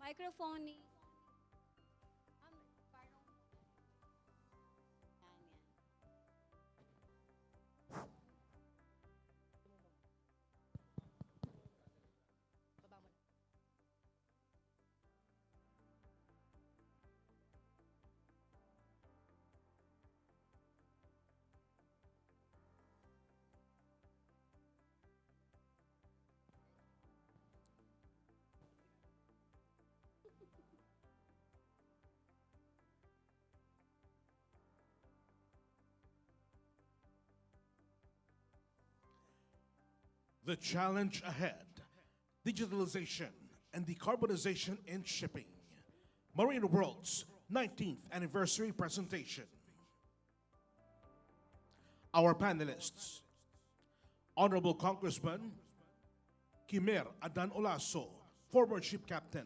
Microphone ni... Parang... Yan, yan. Baba mo na. The challenge ahead, digitalization and decarbonization in shipping. Marino World's 19th anniversary presentation. Our panelists, Honorable Congressman Kimer Adan Olaso, former ship captain.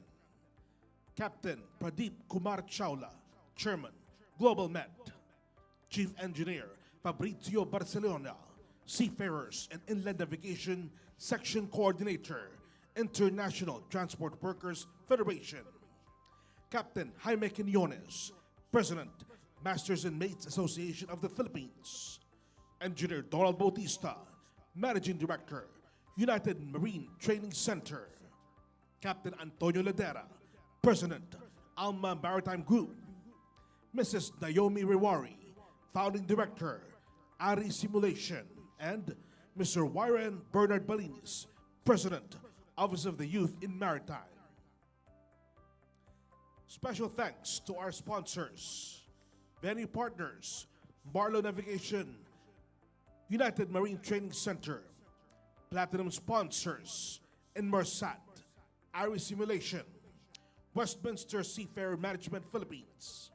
Captain Pradeep Kumar Chawla, Chairman, Global Med. Chief Engineer Fabrizio Barcelona, Seafarers and Inland Navigation Section Coordinator, International Transport Workers Federation. Captain Jaime Quinones, President, Masters and Mates Association of the Philippines. Engineer Donald Bautista, Managing Director, United Marine Training Center. Captain Antonio Ladera, President, Alma Maritime Group. Mrs. Naomi Rewari, Founding Director, Ari Simulation, and Mr. Wyron Bernard Balinis, President, Office of the Youth in Maritime. Special thanks to our sponsors, venue partners, Marlo Navigation, United Marine Training Center, platinum sponsors, Inmersat, Ari Simulation, Westminster Seafarer Management Philippines,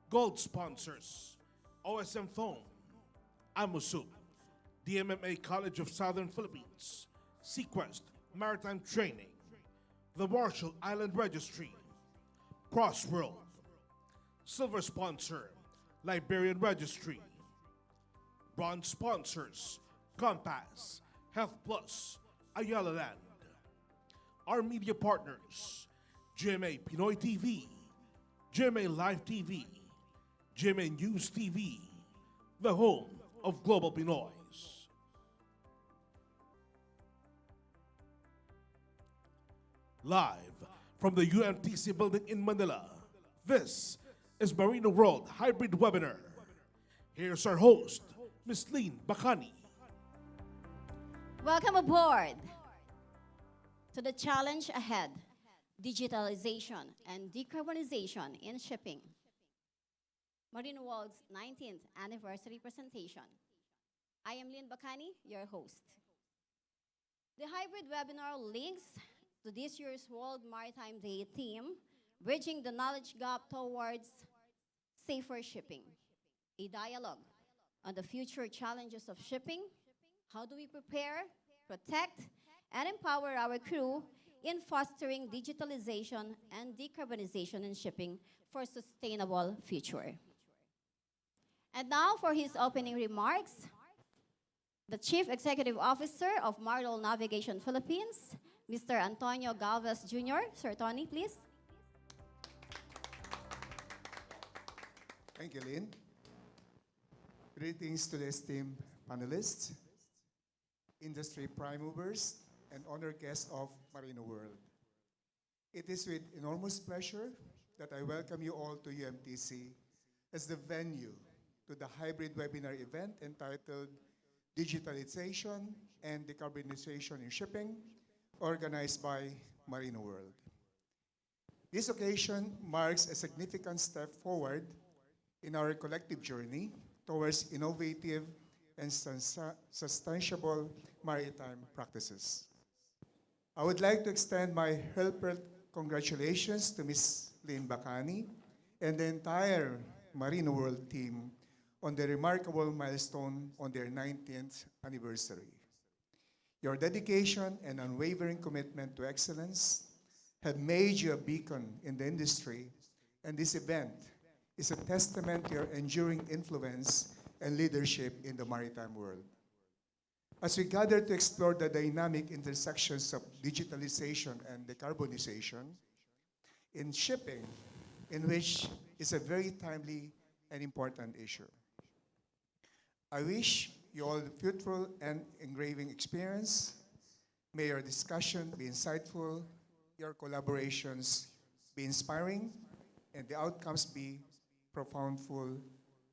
gold sponsors, OSM Foam, Amusup, DMMA College of Southern Philippines, Sequest Maritime Training, the Marshall Island Registry, Crossworld, silver sponsor, Liberian Registry, bronze sponsors, Compass, Health Plus, Ayala Land, our media partners, GMA Pinoy TV, GMA Live TV, GMA News TV, the home of Global Pinoys. Live from the UMTC building in Manila, this is Marino World Hybrid Webinar. Here's our host, Ms. Lynn Bacani. Welcome aboard to the challenge ahead, digitalization and decarbonization in shipping. Marino World's 19th anniversary presentation. I am Lynn Bacani, your host. The hybrid webinar links to this year's World Maritime Day theme, Bridging the Knowledge Gap Towards Safer Shipping, a dialogue on the future challenges of shipping. How do we prepare, protect, and empower our crew in fostering digitalization and decarbonization in shipping for sustainable future? And now for his opening remarks, the Chief Executive Officer of Marlo Navigation Philippines, Mr. Antonio Galvez Jr. Sir Tony, please. Thank you, Lynn. Greetings to the esteemed panelists, industry prime movers, and honored guests of Marino World. It is with enormous pleasure that I welcome you all to UMTC as the venue to the hybrid webinar event entitled Digitalization and Decarbonization in Shipping, organized by Marino World. This occasion marks a significant step forward in our collective journey towards innovative and sustainable maritime practices. I would like to extend my heartfelt congratulations to Ms. Lynn Bacani and the entire Marino World team on the remarkable milestone on their 19th anniversary. Your dedication and unwavering commitment to excellence have made you a beacon in the industry, and this event is a testament to your enduring influence and leadership in the maritime world. As we gather to explore the dynamic intersections of digitalization and decarbonization, in shipping, in which is a very timely and important issue. I wish you all a fruitful and engraving experience. May your discussion be insightful, your collaborations be inspiring, and the outcomes be profoundful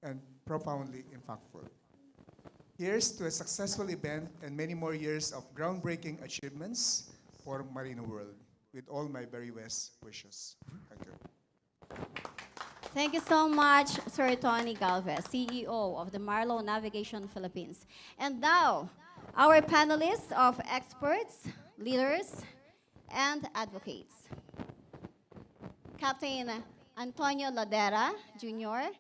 and profoundly impactful. Here's to a successful event and many more years of groundbreaking achievements for Marino World. With all my very best wishes. Thank you. Thank you so much, Sir Tony Galvez, CEO of the Marlo Navigation Philippines. And now, our panelists of experts, leaders, and advocates. Captain Antonio Ladera, Jr.,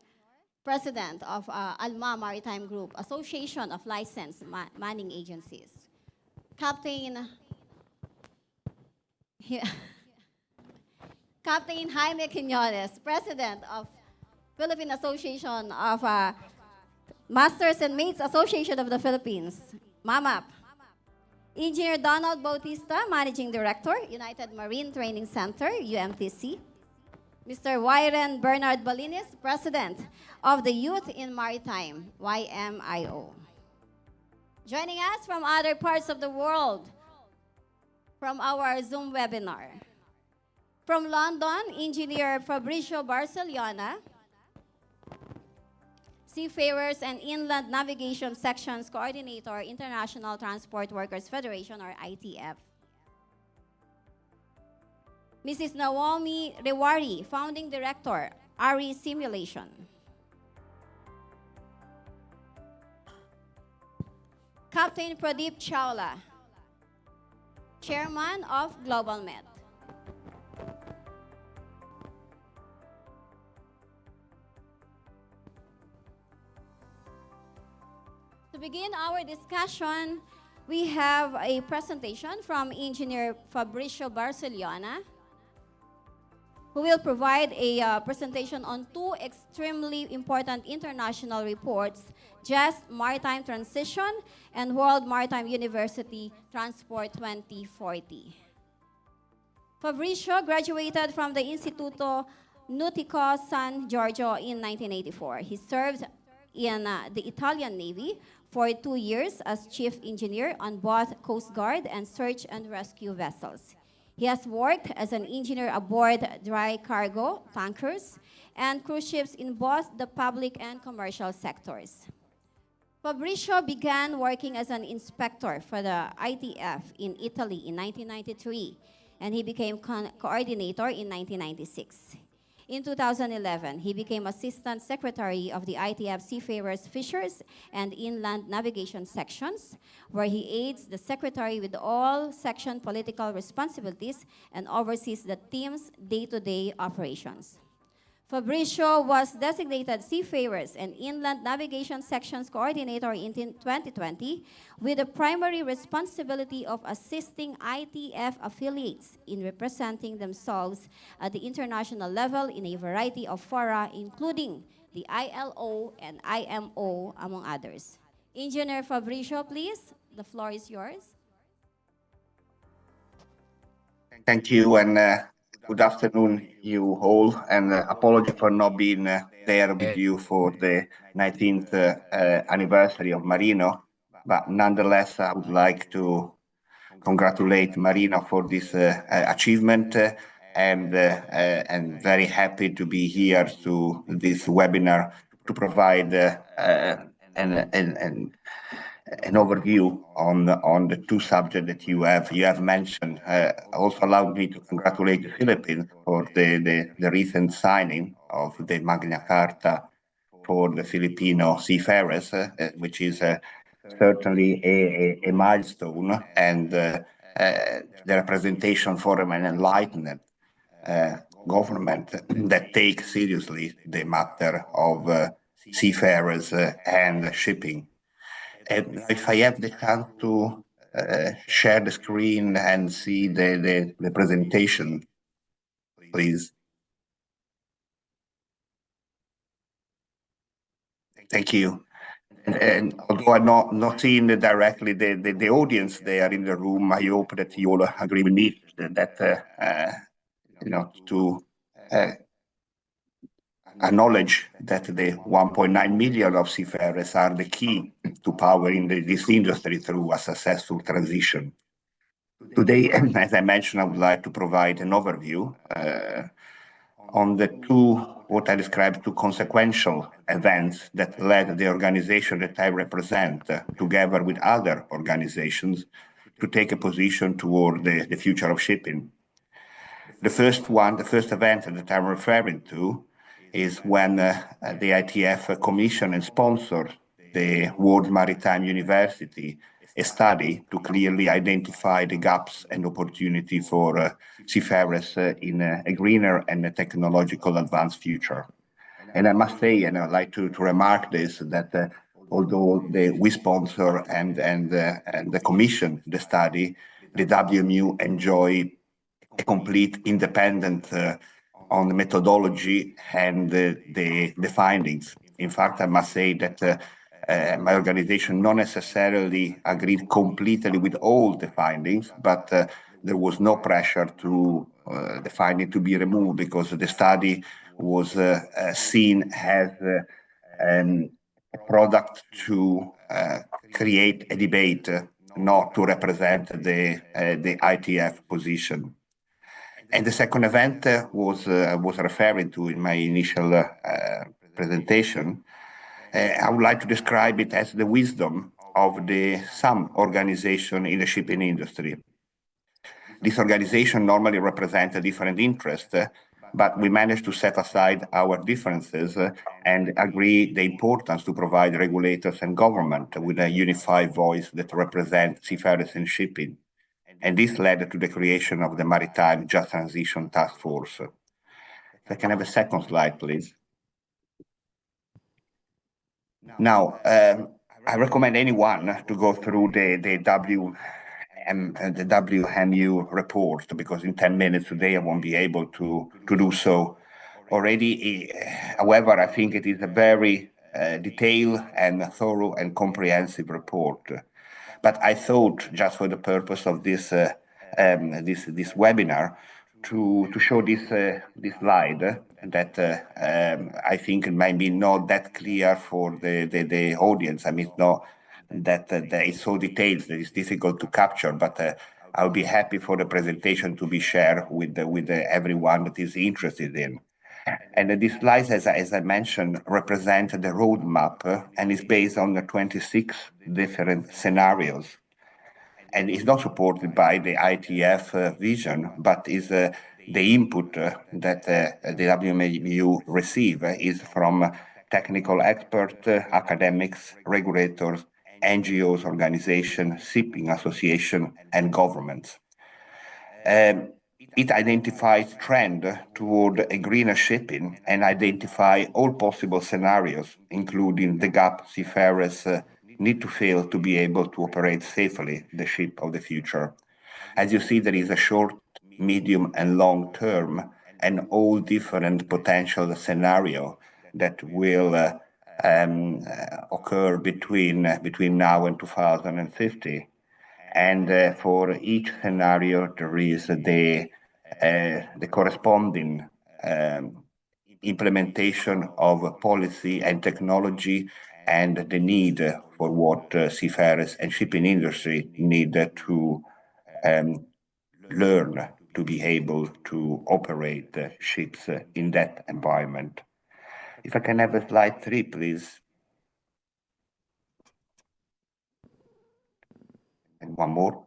President of ALMA Maritime Group, Association of Licensed Manning Agencies. Captain Captain Jaime Quiñones, President of Philippine Association of Masters and Mates Association of the Philippines, MAMAP. Engineer Donald Bautista, Managing Director, United Marine Training Center, UMTC. Mr. Wyren Bernard Balinis, President of the Youth in Maritime, YMIO. Joining us from other parts of the world from our Zoom webinar. From London, Engineer Fabricio Barcellona, Seafarers and Inland Navigation Sections Coordinator, International Transport Workers Federation, or ITF. Mrs. Naomi Rewari, Founding Director, ARI Simulation. Captain Pradeep Chawla, Chairman of Global Med. To begin our discussion, we have a presentation from Engineer Fabricio Barcellona, who will provide a presentation on two extremely important international reports, JAST Maritime Transition and World Maritime University Transport 2040. Fabricio graduated from the Instituto Nautico San Giorgio in 1984. He served in the Italian Navy for 2 years as chief engineer on both Coast Guard and search and rescue vessels. He has worked as an engineer aboard dry cargo tankers and cruise ships in both the public and commercial sectors. Fabricio began working as an inspector for the ITF in Italy in 1993, and he became coordinator in 1996. In 2011, he became Assistant Secretary of the ITF Seafarers, Fishers, and Inland Navigation Sections, where he aids the Secretary with all section political responsibilities and oversees the team's day-to-day operations. Fabricio was designated Seafarers and Inland Navigation Sections Coordinator in 2020 with the primary responsibility of assisting ITF affiliates in representing themselves at the international level in a variety of fora, including the ILO and IMO, among others. Engineer Fabricio, please, the floor is yours. Thank you, and good afternoon, you all, and apology for not being there with you for the 19th anniversary of Marino, but nonetheless, I would like to congratulate Marino for this achievement, and very happy to be here to this webinar to provide an overview on the two subjects that you have mentioned. Also allowed me to congratulate the Philippines for the recent signing of the Magna Carta for the Filipino seafarers, which is certainly a milestone, and the representation for an enlightened government that takes seriously the matter of seafarers and shipping. And if I have the chance to share the screen and see the presentation, please. Thank you. And although I'm not seeing directly the audience there in the room, I hope that you all agree with me that to acknowledge that the 1.9 million of seafarers are the key to powering this industry through a successful transition. Today, as I mentioned, I would like to provide an overview on the what I described, two consequential events that led the organization that I represent, together with other organizations, to take a position toward the future of shipping. The first event that I'm referring to is when the ITF commissioned and sponsored the World Maritime University a study to clearly identify the gaps and opportunity for seafarers in a greener and a technological advanced future. And I must say, and I'd like to remark this, that although we sponsor and the commission the study, the WMU enjoy a complete independent on the methodology and the findings. In fact, I must say that my organization not necessarily agreed completely with all the findings, but there was no pressure to the finding to be removed because the study was seen as a product to create a debate, not to represent the ITF position. And the second event was referring to in my initial presentation. I would like to describe it as the wisdom of some organization in the shipping industry. This organization normally represents a different interest, but we managed to set aside our differences and agree the importance to provide regulators and government with a unified voice that represents seafarers and shipping. And this led to the creation of the Maritime Just Transition Task Force. If I can have a second slide, please. Now, I recommend anyone to go through the WMU report, because in 10 minutes today I won't be able to do so already. However, I think it is a very detailed and thorough and comprehensive report. But I thought, just for the purpose of this this webinar, to show this slide that I think it might be not that clear for the audience. I mean, not that it's so detailed that it's difficult to capture, but I'll be happy for the presentation to be shared with everyone that is interested in. And these slides, as I mentioned, represent the roadmap and is based on the 26 different scenarios. And it's not supported by the ITF vision, but is the input that the WMU receive is from technical experts, academics, regulators, NGOs, organizations, shipping associations, and governments. It identifies trend toward a greener shipping and identify all possible scenarios, including the gap seafarers need to fill to be able to operate safely the ship of the future. As you see, there is a short, medium, and long term, and all different potential scenario that will occur between now and 2050. And for each scenario, there is the corresponding implementation of policy and technology and the need for what seafarers and shipping industry need to learn to be able to operate ships in that environment. If I can have a slide 3, please. And one more.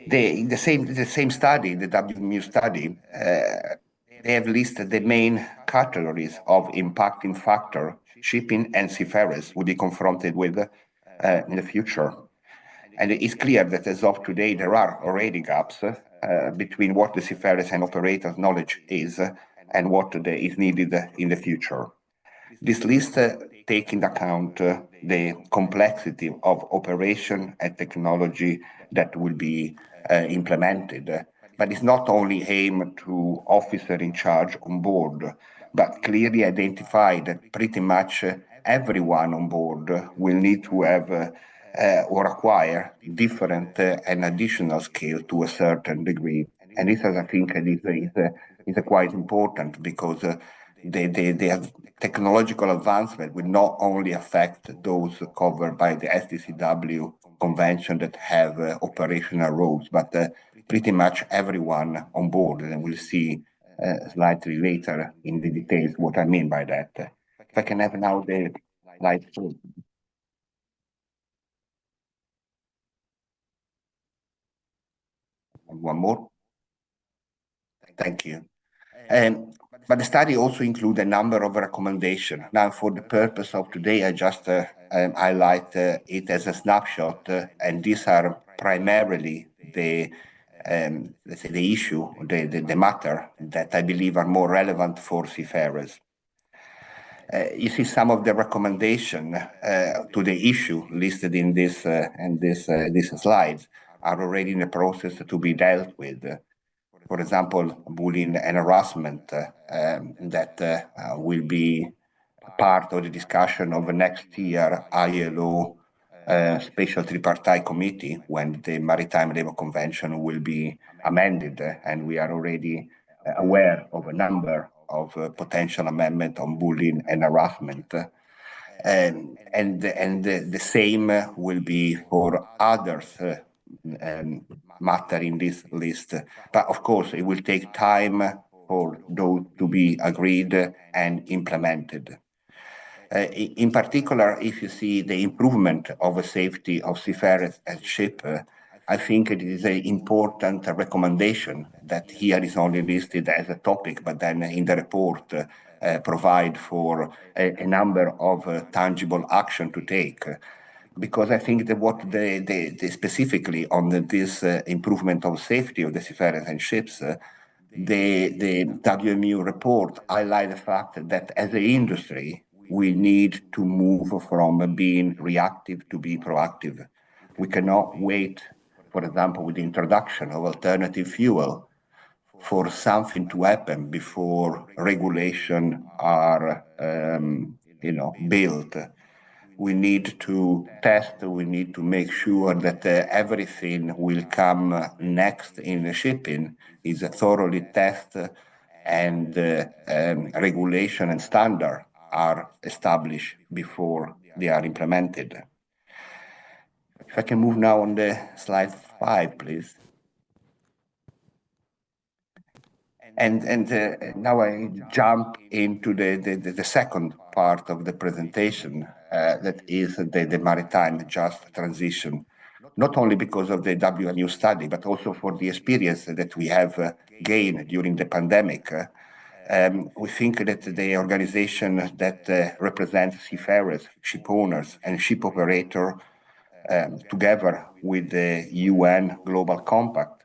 The same study, the WMU study, they have listed the main categories of impacting factor shipping and seafarers will be confronted with in the future. And it is clear that as of today, there are already gaps between what the seafarers and operators' knowledge is and what is needed in the future. This list takes into account the complexity of operation and technology that will be implemented. But it's not only aimed to officer in charge on board, but clearly identify that pretty much everyone on board will need to have or acquire different and additional skill to a certain degree. And this, I think, is is quite important because they have technological advancement will not only affect those covered by the STCW convention that have operational roles, but pretty much everyone on board, and we'll see slightly later in the details what I mean by that. If I can have now the slide 2. And one more. Thank you. But the study also includes a number of recommendations. Now, for the purpose of today, I just highlight it as a snapshot, and these are primarily the let's say the issue, the matter that I believe are more relevant for seafarers. You see some of the recommendation to the issue listed in this slides are already in the process to be dealt with. For example, bullying and harassment that will be part of the discussion of the next year ILO Special Tripartite Committee when the Maritime Labour Convention will be amended, and we are already aware of a number of potential amendments on bullying and harassment. And the same will be for others matter in this list. But of course, it will take time for those to be agreed and implemented. In particular, if you see the improvement of the safety of seafarers at ship, I think it is an important recommendation that here is only listed as a topic, but then in the report provide for a number of tangible action to take. Because I think that what they specifically on this improvement of safety of the seafarers and ships, the WMU report highlight the fact that as an industry, we need to move from being reactive to be proactive. We cannot wait, for example, with the introduction of alternative fuel for something to happen before regulation are built. We need to test, we need to make sure that everything will come next in shipping is thoroughly tested and regulation and standard are established before they are implemented. If I can move now on the slide 5, please. And now I jump into the second part of the presentation, that is the maritime just transition. Not only because of the WMU study, but also for the experience that we have gained during the pandemic. We think that the organization that represents seafarers, ship owners, and ship operators, together with the UN Global Compact,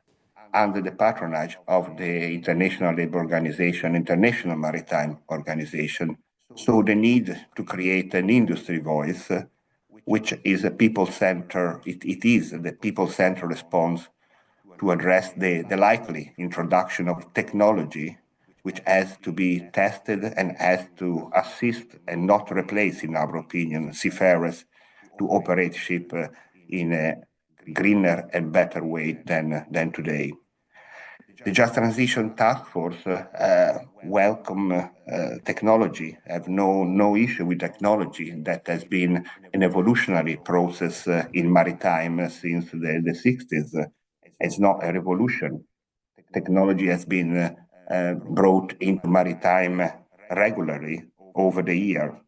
under the patronage of the International Labour Organization, International Maritime Organization, saw the need to create an industry voice, which is a people-centered, it is the people-centered response to address the likely introduction of technology, which has to be tested and has to assist and not replace, in our opinion, seafarers to operate ship in a greener and better way than today. The Just Transition Task Force welcome technology, have no issue with technology that has been an evolutionary process in maritime since the 60s. It's not a revolution. Technology has been brought into maritime regularly over the year.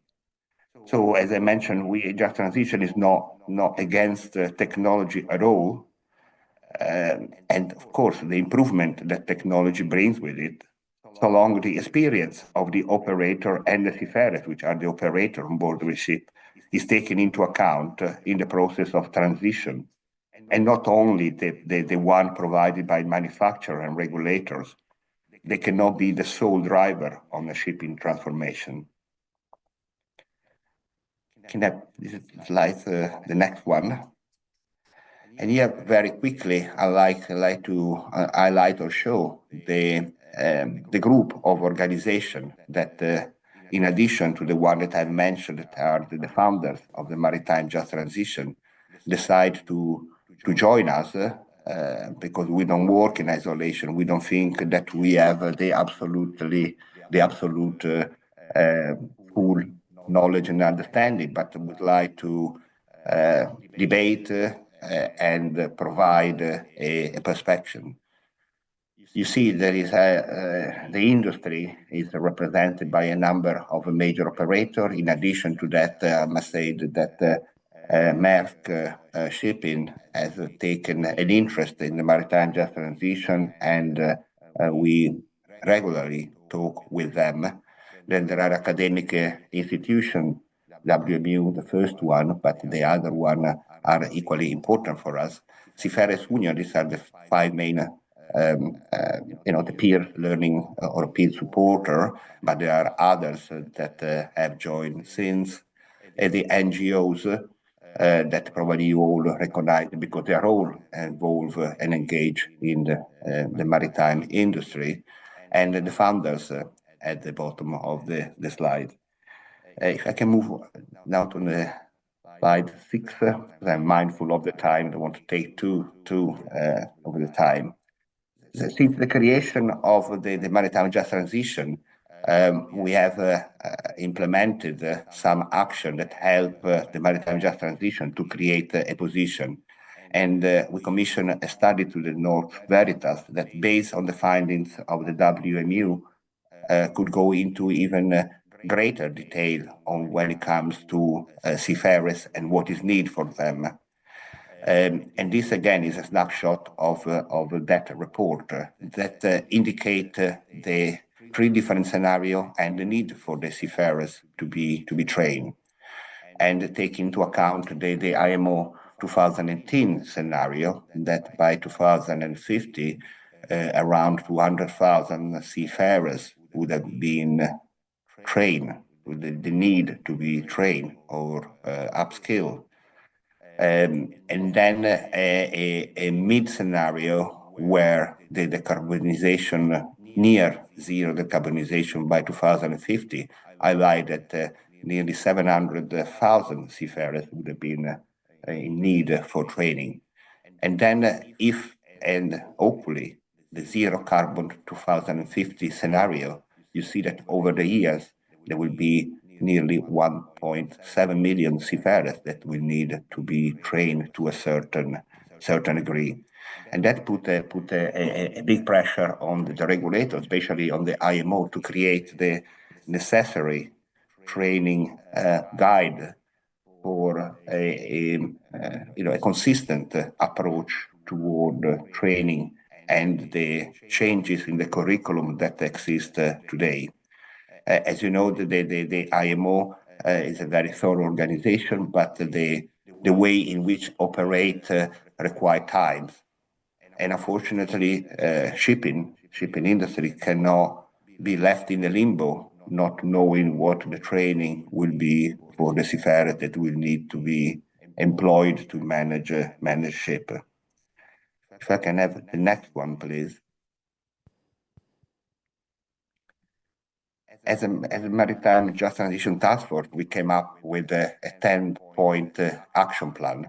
So as I mentioned, Just Transition is not against technology at all. And of course, the improvement that technology brings with it, so long the experience of the operator and the seafarers, which are the operator on board the ship, is taken into account in the process of transition. And not only the one provided by manufacturer and regulators, they cannot be the sole driver on the shipping transformation. Can I, this is slide, the next one. And here, very quickly, I like to highlight or show the group of organizations that, in addition to the one that I've mentioned, that are the founders of the Maritime Just Transition, decide to join us because we don't work in isolation. We don't think that we have the absolute full knowledge and understanding, but would like to debate and provide a perspective. You see, there is the industry is represented by a number of major operators. In addition to that, I must say that Maersk Shipping has taken an interest in the maritime just transition, and we regularly talk with them. Then there are academic institutions, WMU, the first one, but the other one are equally important for us. Seafarers Union, these are the five main the peer learning or peer supporter, but there are others that have joined since. The NGOs that probably you all recognize because they are all involved and engaged in the maritime industry, and the founders at the bottom of the slide. If I can move now to the slide 6, because I'm mindful of the time, I don't want to take too over the time. Since the creation of the maritime just transition, we have implemented some action that help the maritime just transition to create a position. And we commissioned a study to the North Veritas that, based on the findings of the WMU, could go into even greater detail on when it comes to seafarers and what is needed for them. And this again is a snapshot of that report that indicate the 3 different scenarios and the need for the seafarers to be trained, and take into account the IMO 2010 scenario that by 2050 around 200,000 seafarers would have been trained, with the need to be trained or upskilled. And then a mid scenario where the decarbonization, near zero decarbonization by 2050, highlight that nearly 700,000 seafarers would have been in need for training. And then if, and hopefully, the zero carbon 2050 scenario, you see that over the years, there will be nearly 1.7 million seafarers that will need to be trained to a certain degree. And that put a big pressure on the regulator, especially on the IMO, to create the necessary training guide for a consistent approach toward training and the changes in the curriculum that exist today. As you know, the IMO is a very thorough organization, but the way in which operate require time. And unfortunately, shipping industry cannot be left in a limbo, not knowing what the training will be for the seafarer that will need to be employed to manage ship. If I can have the next one, please. As a Maritime Just Transition Task Force, we came up with a 10-point action plan.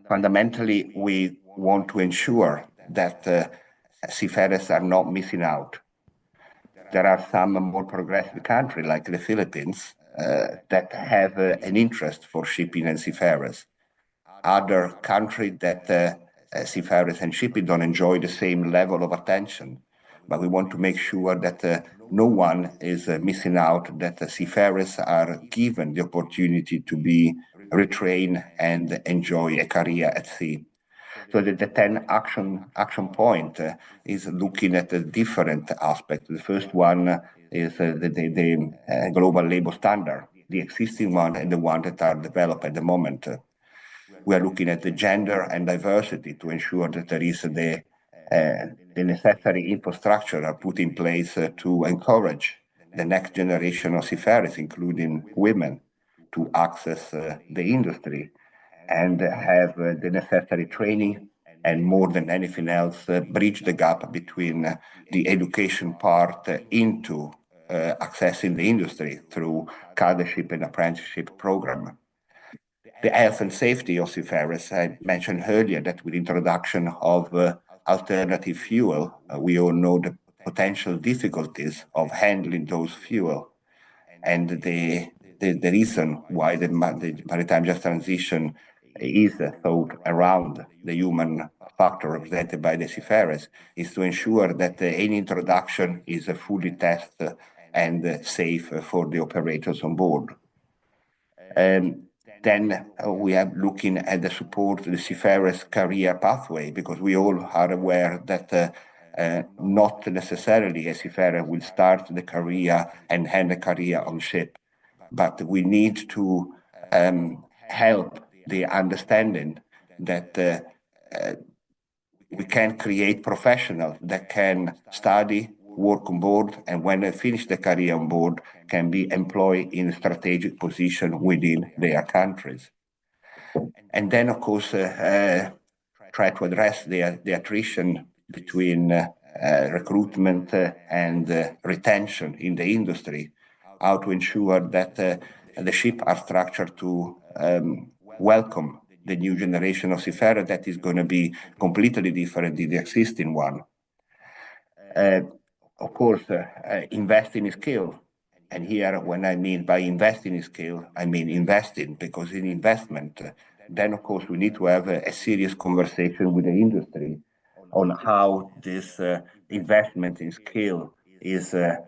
Fundamentally, we want to ensure that seafarers are not missing out. There are some more progressive countries like the Philippines that have an interest for shipping and seafarers. Other countries that seafarers and shipping don't enjoy the same level of attention. But we want to make sure that no one is missing out, that seafarers are given the opportunity to be retrained and enjoy a career at sea. So the 10 action point is looking at a different aspect. The first one is the global labor standard, the existing one and the one that are developed at the moment. We are looking at the gender and diversity to ensure that there is the necessary infrastructure are put in place to encourage the next generation of seafarers, including women, to access the industry and have the necessary training, and more than anything else, bridge the gap between the education part into accessing the industry through cadetship and apprenticeship program. the health and safety of seafarers. I mentioned earlier that with introduction of alternative fuel, we all know the potential difficulties of handling those fuel. And the reason why the maritime just transition is thought around the human factor represented by the seafarers is to ensure that any introduction is fully tested and safe for the operators on board. Then we are looking at the support to the seafarers' career pathway, because we all are aware that not necessarily a seafarer will start the career and end the career on ship, but we need to help the understanding that we can create professionals that can study, work on board, and when they finish the career on board, can be employed in a strategic position within their countries. And then, of course, try to address the attrition between recruitment and retention in the industry, how to ensure that the ship are structured to welcome the new generation of seafarer that is going to be completely different than the existing one. Of course, investing in skill. And here, when I mean by investing in skill, I mean investing, because in investment, then of course we need to have a serious conversation with the industry on how this investment in skill is a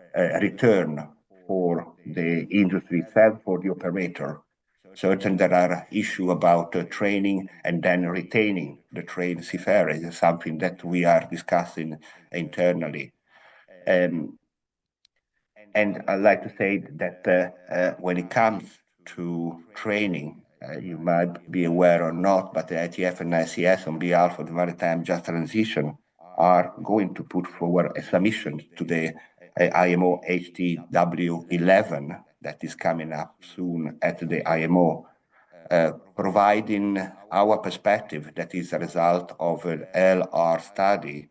return for the industry itself, for the operator. Certainly there are issues about training and then retaining the trained seafarers. Is something that we are discussing internally. And I'd like to say that when it comes to training, you might be aware or not, but the ITF and ICS, on behalf of the Maritime Just Transition, are going to put forward a submission to the IMO HTW 11 that is coming up soon at the IMO, providing our perspective that is a result of an LR study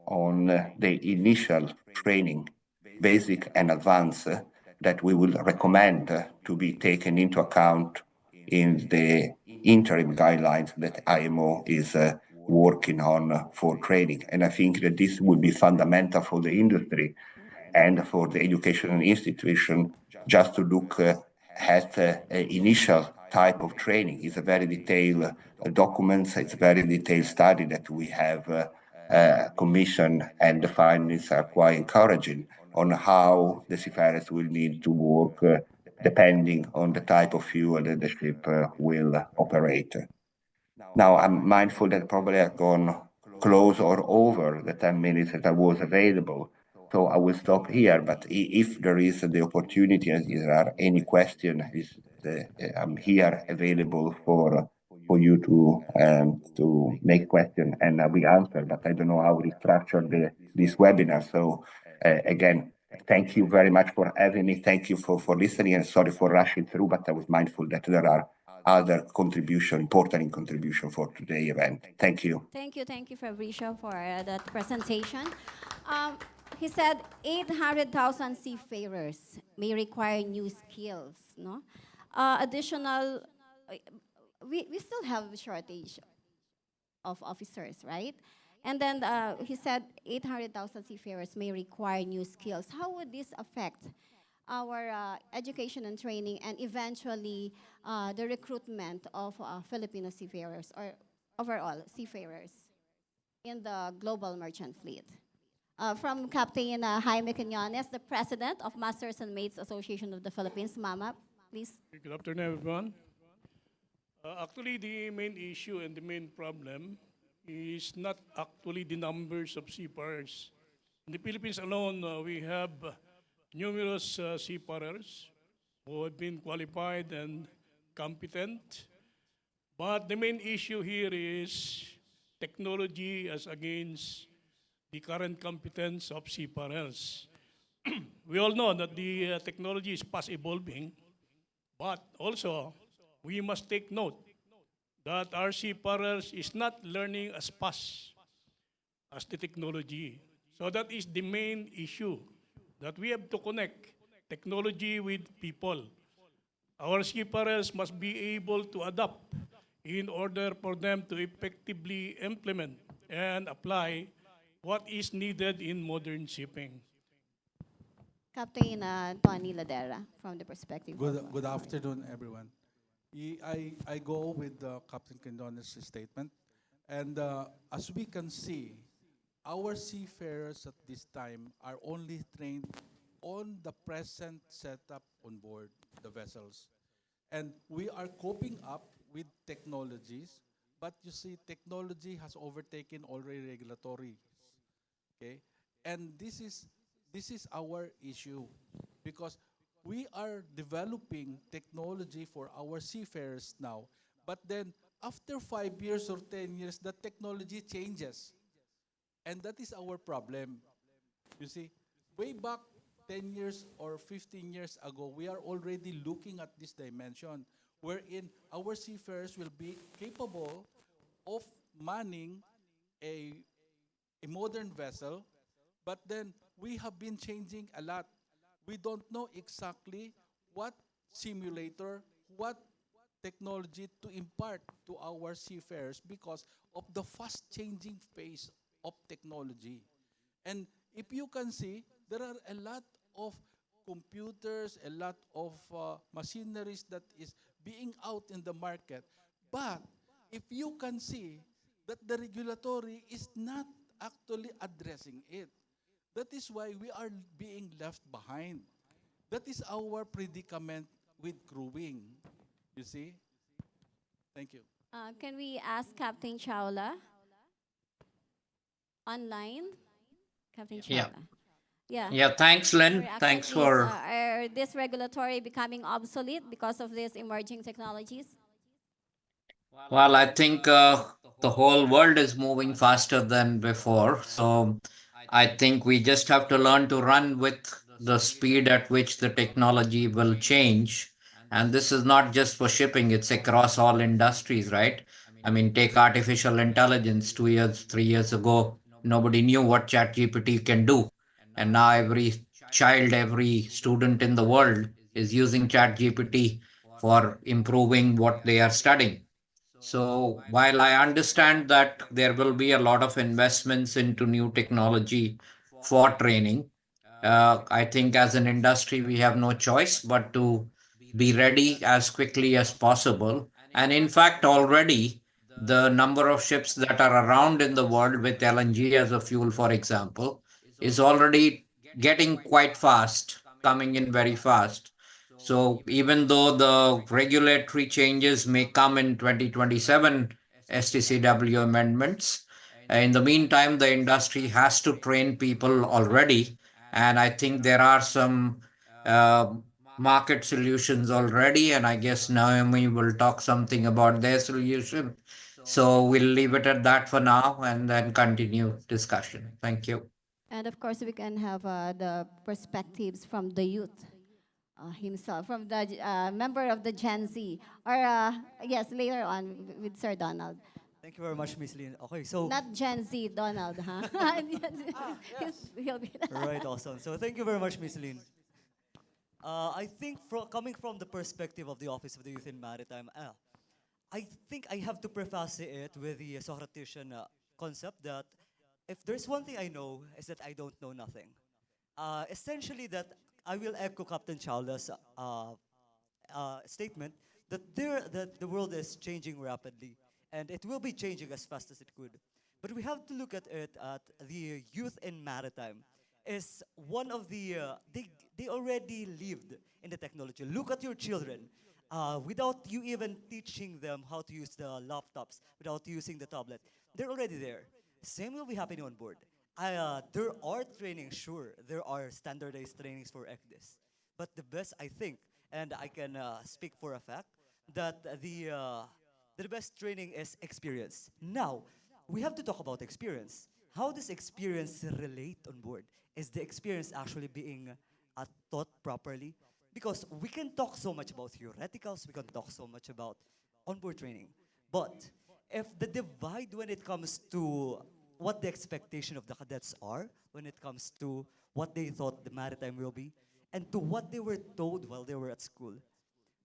on the initial training, basic and advanced, that we will recommend to be taken into account in the interim guidelines that IMO is working on for training. And I think that this will be fundamental for the industry and for the educational institution just to look at initial type of training. It's a very detailed document, it's a very detailed study that we have commissioned, and the findings are quite encouraging on how the seafarers will need to work depending on the type of fuel that the ship will operate. Now, I'm mindful that probably I've gone close or over the 10 minutes that I was available, so I will stop here. But if there is the opportunity, and if there are any questions, I'm here available for you to make questions and we answer. But I don't know how we structure this webinar. So again, thank you very much for having me. Thank you for listening, and sorry for rushing through, but I was mindful that there are other important contribution for today's event. Thank you. Thank you, Fabrizio, for that presentation. He said 800,000 seafarers may require new skills. No, additional. We still have a shortage of officers, right? And then he said 800,000 seafarers may require new skills. How would this affect our education and training, and eventually the recruitment of Filipino seafarers, or overall seafarers in the global merchant fleet? From Captain Jaime Quinones, the President of Masters and Mates Association of the Philippines. Mama, please. Good afternoon, everyone. Actually, the main issue and the main problem is not actually the numbers of seafarers. In the Philippines alone, we have numerous seafarers who have been qualified and competent. But the main issue here is technology as against the current competence of seafarers. We all know that the technology is fast evolving, but also we must take note that our seafarers is not learning as fast as the technology. So that is the main issue, that we have to connect technology with people. Our seafarers must be able to adapt in order for them to effectively implement and apply what is needed in modern shipping. Captain Tony Ladera, from the perspective of Good Maori. afternoon, everyone. I go with Captain Quindone's statement. And as we can see, our seafarers at this time are only trained on the present setup on board the vessels. And we are coping up with technologies, but you see, technology has overtaken already regulatory. Okay, and this is our issue because we are developing technology for our seafarers now, but then after 5 years or 10 years the technology changes, and that is our problem. You see, way back 10 years or 15 years ago, we are already looking at this dimension wherein our seafarers will be capable of manning a a modern vessel, but then we have been changing a lot. We don't know exactly what simulator, what technology to impart to our seafarers because of the fast changing phase of technology. And if you can see, there are a lot of computers, a lot of machineries that is being out in the market. But if you can see that the regulatory is not actually addressing it, that is why we are being left behind. That is our predicament with crewing. You see? Thank you. Can we ask Captain Chawla online? Captain Yeah. Chawla. Yeah. Yeah, thanks, Your Lynn. reaction, Thanks please. for. Are this regulatory becoming obsolete because of these emerging technologies? Well, I think the whole world is moving faster than before. So I think we just have to learn to run with the speed at which the technology will change. And this is not just for shipping, it's across all industries, right? I mean, take artificial intelligence 2 years, 3 years ago, nobody knew what ChatGPT can do. And now every child, every student in the world is using ChatGPT for improving what they are studying. So while I understand that there will be a lot of investments into new technology for training, I think as an industry, we have no choice but to be ready as quickly as possible. And in fact, already the number of ships that are around in the world with LNG as a fuel, for example, is already getting quite fast, coming in very fast. So even though the regulatory changes may come in 2027 STCW amendments, in the meantime, the industry has to train people already, and I think there are some uh, market solutions already, and I guess Naomi will talk something about their solution. So we'll leave it at that for now and then continue discussion. Thank you. And of course, we can have the perspectives from the youth himself, from the member of the Gen Z. Or, yes, later on with Sir Donald. Thank you very much, Miss Lynn. Okay, so Not Gen Z, Donald, huh? He'll be right, awesome. So thank you very much, Miss Lynn. I think coming from the perspective of the Office of the Youth in Maritime, I think I have to preface it with the Socratician concept that if there's one thing I know is that I don't know nothing. Essentially, that I will echo Captain Chowla's statement that the world is changing rapidly and it will be changing as fast as it could. But we have to look at it at the youth in maritime is one of the they already lived in the technology. Look at your children. Without you even teaching them how to use the laptops, without using the tablet, they're already there. Same will be happening on board. There are trainings, sure. There are standardized trainings for ECDIS. But the best, I think, and I can speak for a fact, that the best training is experience. Now, we have to talk about experience. How does experience relate on board? Is the experience actually being taught properly? Because we can talk so much about theoreticals, we can talk so much about onboard training. But if the divide when it comes to what the expectation of the cadets are, when it comes to what they thought the maritime will be, and to what they were told while they were at school,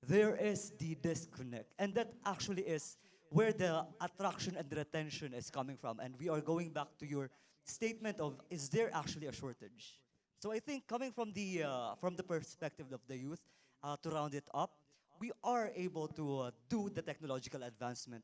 there is the disconnect. And that actually is where the attraction and retention is coming from. And we are going back to your statement of, is there actually a shortage? So I think coming from the perspective of the youth, to round it up, we are able to do the technological advancement.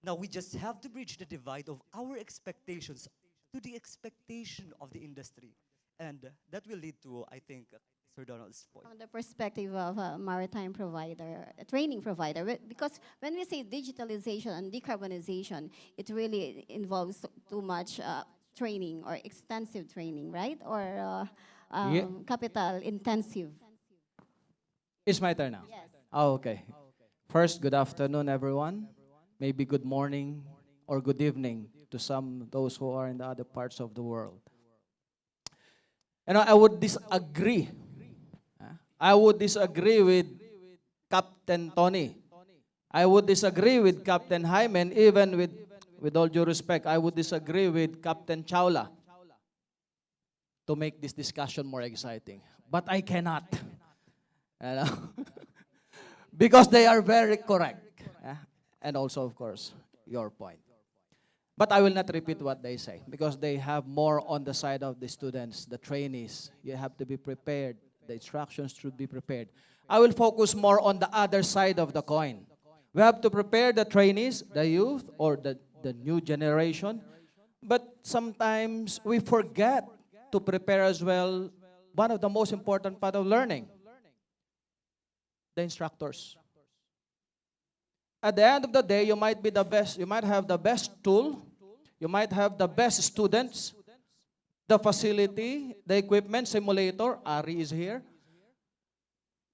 Now we just have to bridge the divide of our expectations to the expectation of the industry. And that will lead to, I think, Sir Donald's point. From the perspective of a maritime provider, a training provider, because when we say digitalization and decarbonization, it really involves too much training or extensive training, right? Or Yeah. capital intensive. It's my turn now. Yes. Oh, okay. First, good afternoon, everyone. Maybe good morning or good evening to some those who are in the other parts of the world. And I would disagree. I would disagree with Captain Tony. I would disagree with Captain Hyman, even with all due respect, I would disagree with Captain Chawla to make this discussion more exciting. But I cannot. You know? Because they are very correct. And also, of course, your point. But I will not repeat what they say because they have more on the side of the students, the trainees. You have to be prepared. The instructions should be prepared. I will focus more on the other side of the coin. We have to prepare the trainees, the youth, or the new generation. But sometimes we forget to prepare as well one of the most important part of learning, the instructors. At the end of the day, you might be the best, you might have the best tool, you might have the best students, the facility, the equipment, simulator, Ari is here.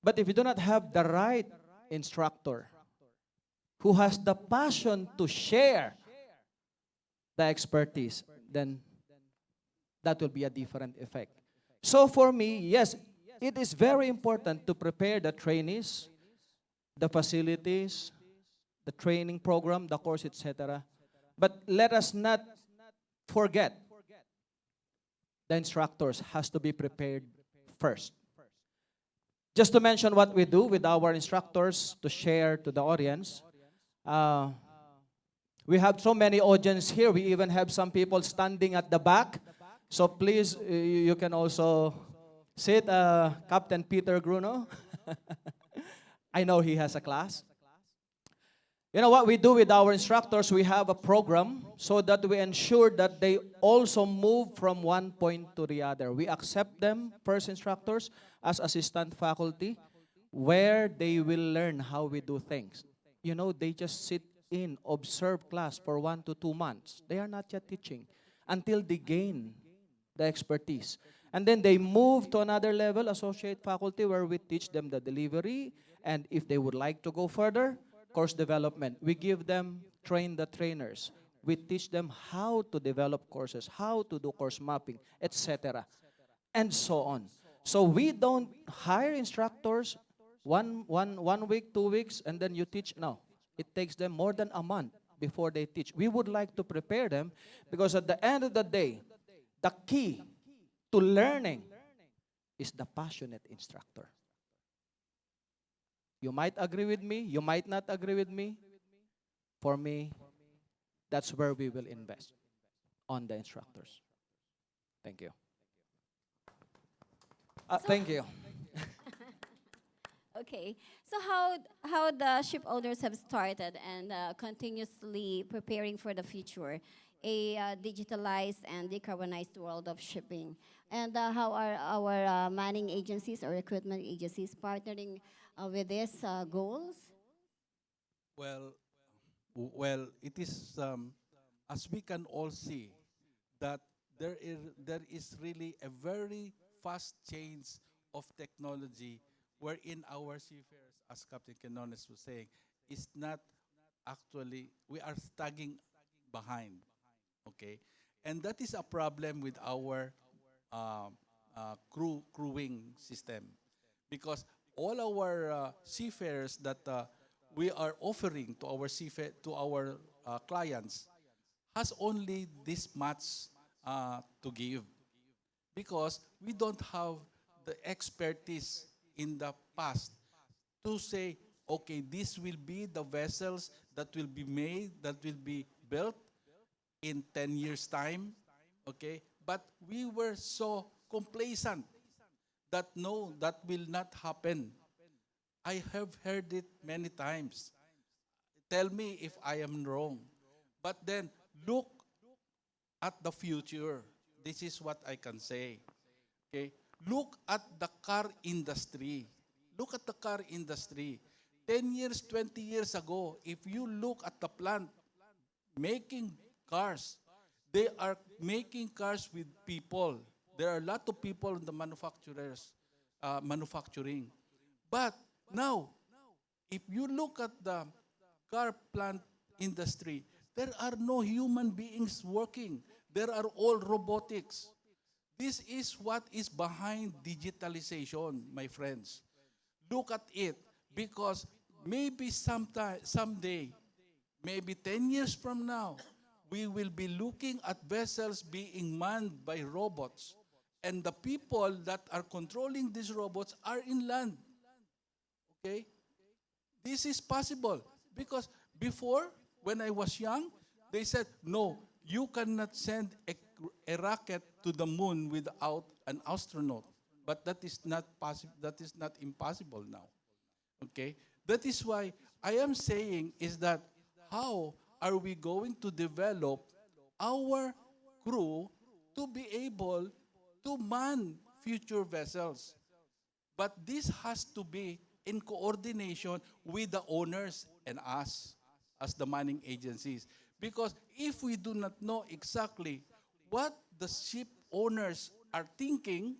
But if you do not have the right instructor who has the passion to share the expertise, then that will be a different effect. So for me, yes, it is very important to prepare the trainees, the facilities, the training program, the course, etc. But let us not forget the instructors has to be prepared first. Just to mention what we do with our instructors to share to the audience, we have so many audience here. We even have some people standing at the back. So please, you can also sit, Captain Peter Gruno. I know he has a class. You know what we do with our instructors? We have a program so that we ensure that they also move from one point to the other. We accept them, first instructors, as assistant faculty, where they will learn how we do things. You know, they just sit in, observe class for 1 to 2 months. They are not yet teaching until they gain the expertise. And then they move to another level, associate faculty, where we teach them the delivery. And if they would like to go further, course development. We give them, train the trainers. We teach them how to develop courses, how to do course mapping, etc. And so on. So we don't hire instructors one week, 2 weeks, and then you teach. No, it takes them more than a month before they teach. We would like to prepare them because at the end of the day, the key to learning is the passionate instructor. You might agree with me, you might not agree with me. For me, that's where we will invest, on the instructors. Thank you. Thank you. Okay. So how the ship owners have started and continuously preparing for the future, a digitalized and decarbonized world of shipping, and how are our manning agencies or recruitment agencies partnering with these goals? Well, it is as we can all see that there is really a very fast change of technology, wherein our seafarers, as Captain Quinones was saying, is not actually, we are stagging behind. Okay, and that is a problem with our crewing system, because all our seafarers that we are offering to our clients has only this much to give, because we don't have the expertise in the past to say okay, this will be the vessels that will be made, that will be built in 10 years' time, okay? But we were so complacent that no, that will not happen. I have heard it many times. Tell me if I am wrong. But then look at the future. This is what I can say. Okay? Look at the car industry. Look at the car industry. 10 years, 20 years ago, if you look at the plant making cars, they are making cars with people. There are a lot of people in the manufacturing. But now, if you look at the car plant industry, there are no human beings working. There are all robotics. This is what is behind digitalization, my friends. Look at it, because maybe someday, maybe 10 years from now, we will be looking at vessels being manned by robots. And the people that are controlling these robots are inland. Okay? This is possible because before, when I was young, they said, no, you cannot send a rocket to the moon without an astronaut. But that is not possible. That is not impossible now. Okay? That is why I am saying is that how are we going to develop our crew to be able to man future vessels? But this has to be in coordination with the owners and us as the manning agencies. Because if we do not know exactly what the ship owners are thinking,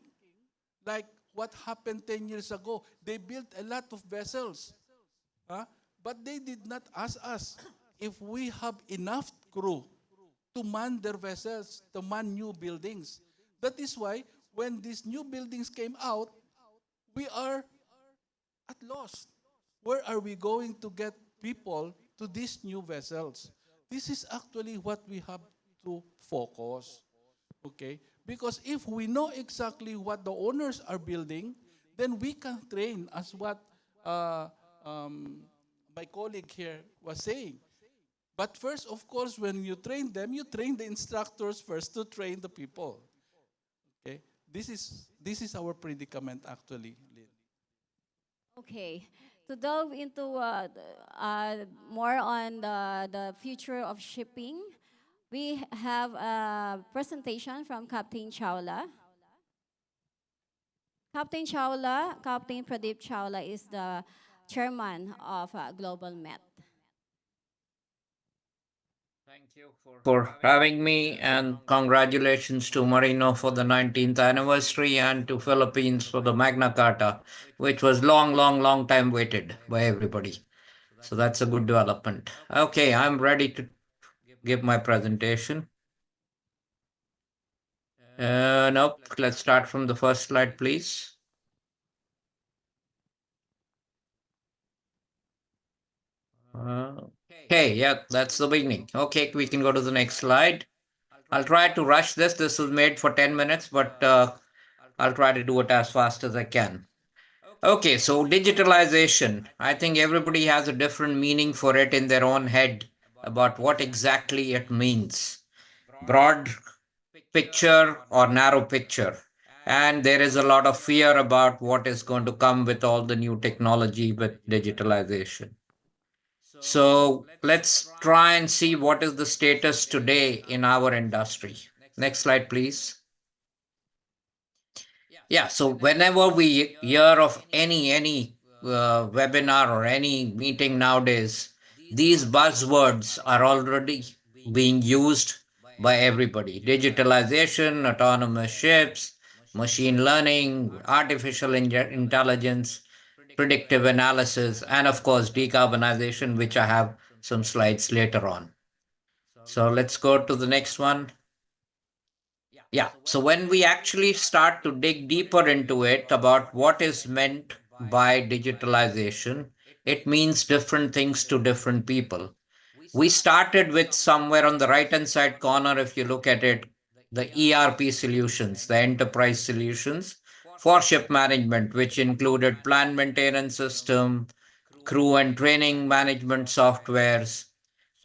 like what happened 10 years ago, they built a lot of vessels. Huh? But they did not ask us if we have enough crew to man their vessels, to man new buildings. That is why when these new buildings came out, we are at loss. Where are we going to get people to these new vessels? This is actually what we have to focus. Okay? Because if we know exactly what the owners are building, then we can train as what uh, um, my colleague here was saying. But first, of course, when you train them, you train the instructors first to train the people. Okay? This is our predicament actually, Lynn. Okay. To delve into more on the future of shipping, we have a presentation from Captain Chawla. Captain Pradeep Chawla is the chairman of Global Met. Thank you for having me, and congratulations to Marino for the 19th anniversary and to Philippines for the Magna Carta, which was long, long, long time waited by everybody. So that's a good development. Okay, I'm ready to give my presentation. Nope, let's start from the first slide, please. Okay, yeah, that's the beginning. Okay, we can go to the next slide. I'll try to rush this. This was made for 10 minutes, but I'll try to do it as fast as I can. Okay, so digitalization. I think everybody has a different meaning for it in their own head about what exactly it means. Broad picture or narrow picture. And there is a lot of fear about what is going to come with all the new technology with digitalization. So let's try and see what is the status today in our industry. Next slide, please. Yeah, so whenever we hear of any webinar or any meeting nowadays, these buzzwords are already being used by everybody. Digitalization, autonomous ships, machine learning, artificial intelligence, predictive analysis, and of course, decarbonization, which I have some slides later on. So let's go to the next one. Yeah, so when we actually start to dig deeper into it about what is meant by digitalization, it means different things to different people. We started with somewhere on the right hand side corner, if you look at it, the ERP solutions, the enterprise solutions for ship management, which included plant maintenance system, crew and training management softwares,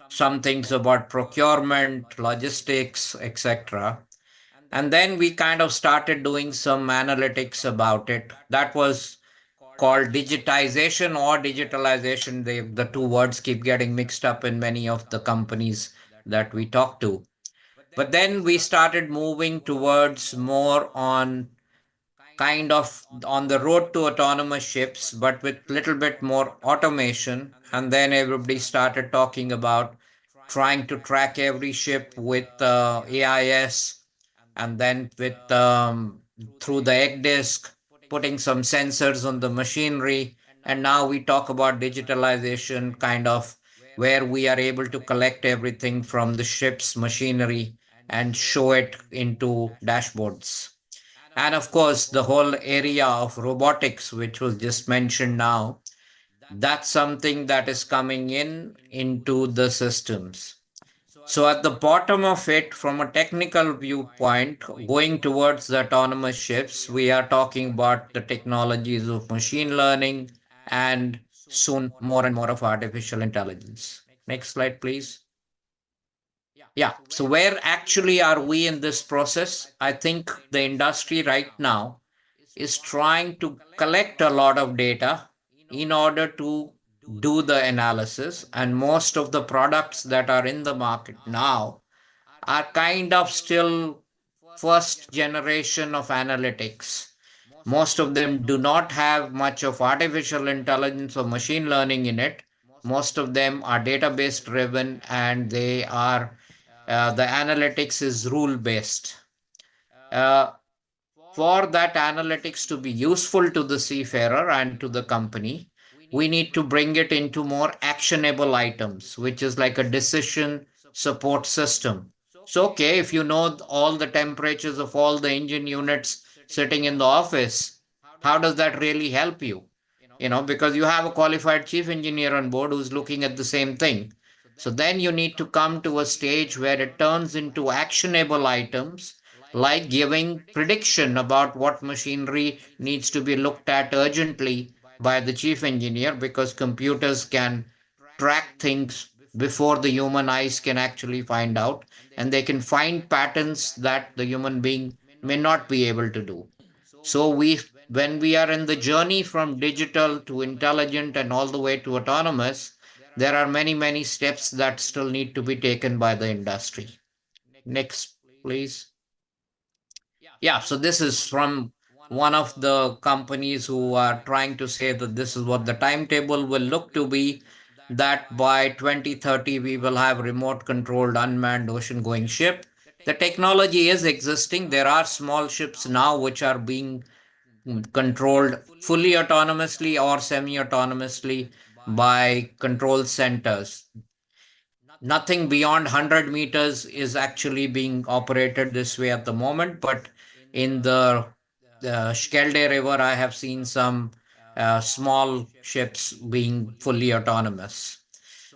some things about procurement, logistics, etc. And then we kind of started doing some analytics about it. That was called digitization or digitalization. The two words keep getting mixed up in many of the companies that we talk to. But then we started moving towards more on kind of on the road to autonomous ships, but with little bit more automation. And then everybody started talking about trying to track every ship with AIS, and then with through the egg disk, putting some sensors on the machinery. And now we talk about digitalization, kind of where we are able to collect everything from the ship's machinery and show it into dashboards. And of course, the whole area of robotics, which was just mentioned now, that's something that is coming in into the systems. So at the bottom of it, from a technical viewpoint, going towards the autonomous ships, we are talking about the technologies of machine learning and soon more and more of artificial intelligence. Next slide, please. Yeah, so where actually are we in this process? I think the industry right now is trying to collect a lot of data in order to do the analysis. And most of the products that are in the market now are kind of still first generation of analytics. Most of them do not have much of artificial intelligence or machine learning in it. Most of them are database driven, and they are the analytics is rule based. Uh, for that analytics to be useful to the seafarer and to the company, we need to bring it into more actionable items, which is like a decision support system. So, okay, if you know all the temperatures of all the engine units sitting in the office, how does that really help you? Because you have a qualified chief engineer on board who's looking at the same thing. So then you need to come to a stage where it turns into actionable items, like giving prediction about what machinery needs to be looked at urgently by the chief engineer, because computers can track things before the human eyes can actually find out, and they can find patterns that the human being may not be able to do. So when we are in the journey from digital to intelligent and all the way to autonomous, there are many, many steps that still need to be taken by the industry. Next, please. Yeah, so this is from one of the companies who are trying to say that this is what the timetable will look to be, that by 2030 we will have remote controlled unmanned ocean going ship. The technology is existing. There are small ships now which are being controlled fully autonomously or semi-autonomously by control centers. Nothing beyond 100 meters is actually being operated this way at the moment, but in the Schelde River, I have seen some small ships being fully autonomous.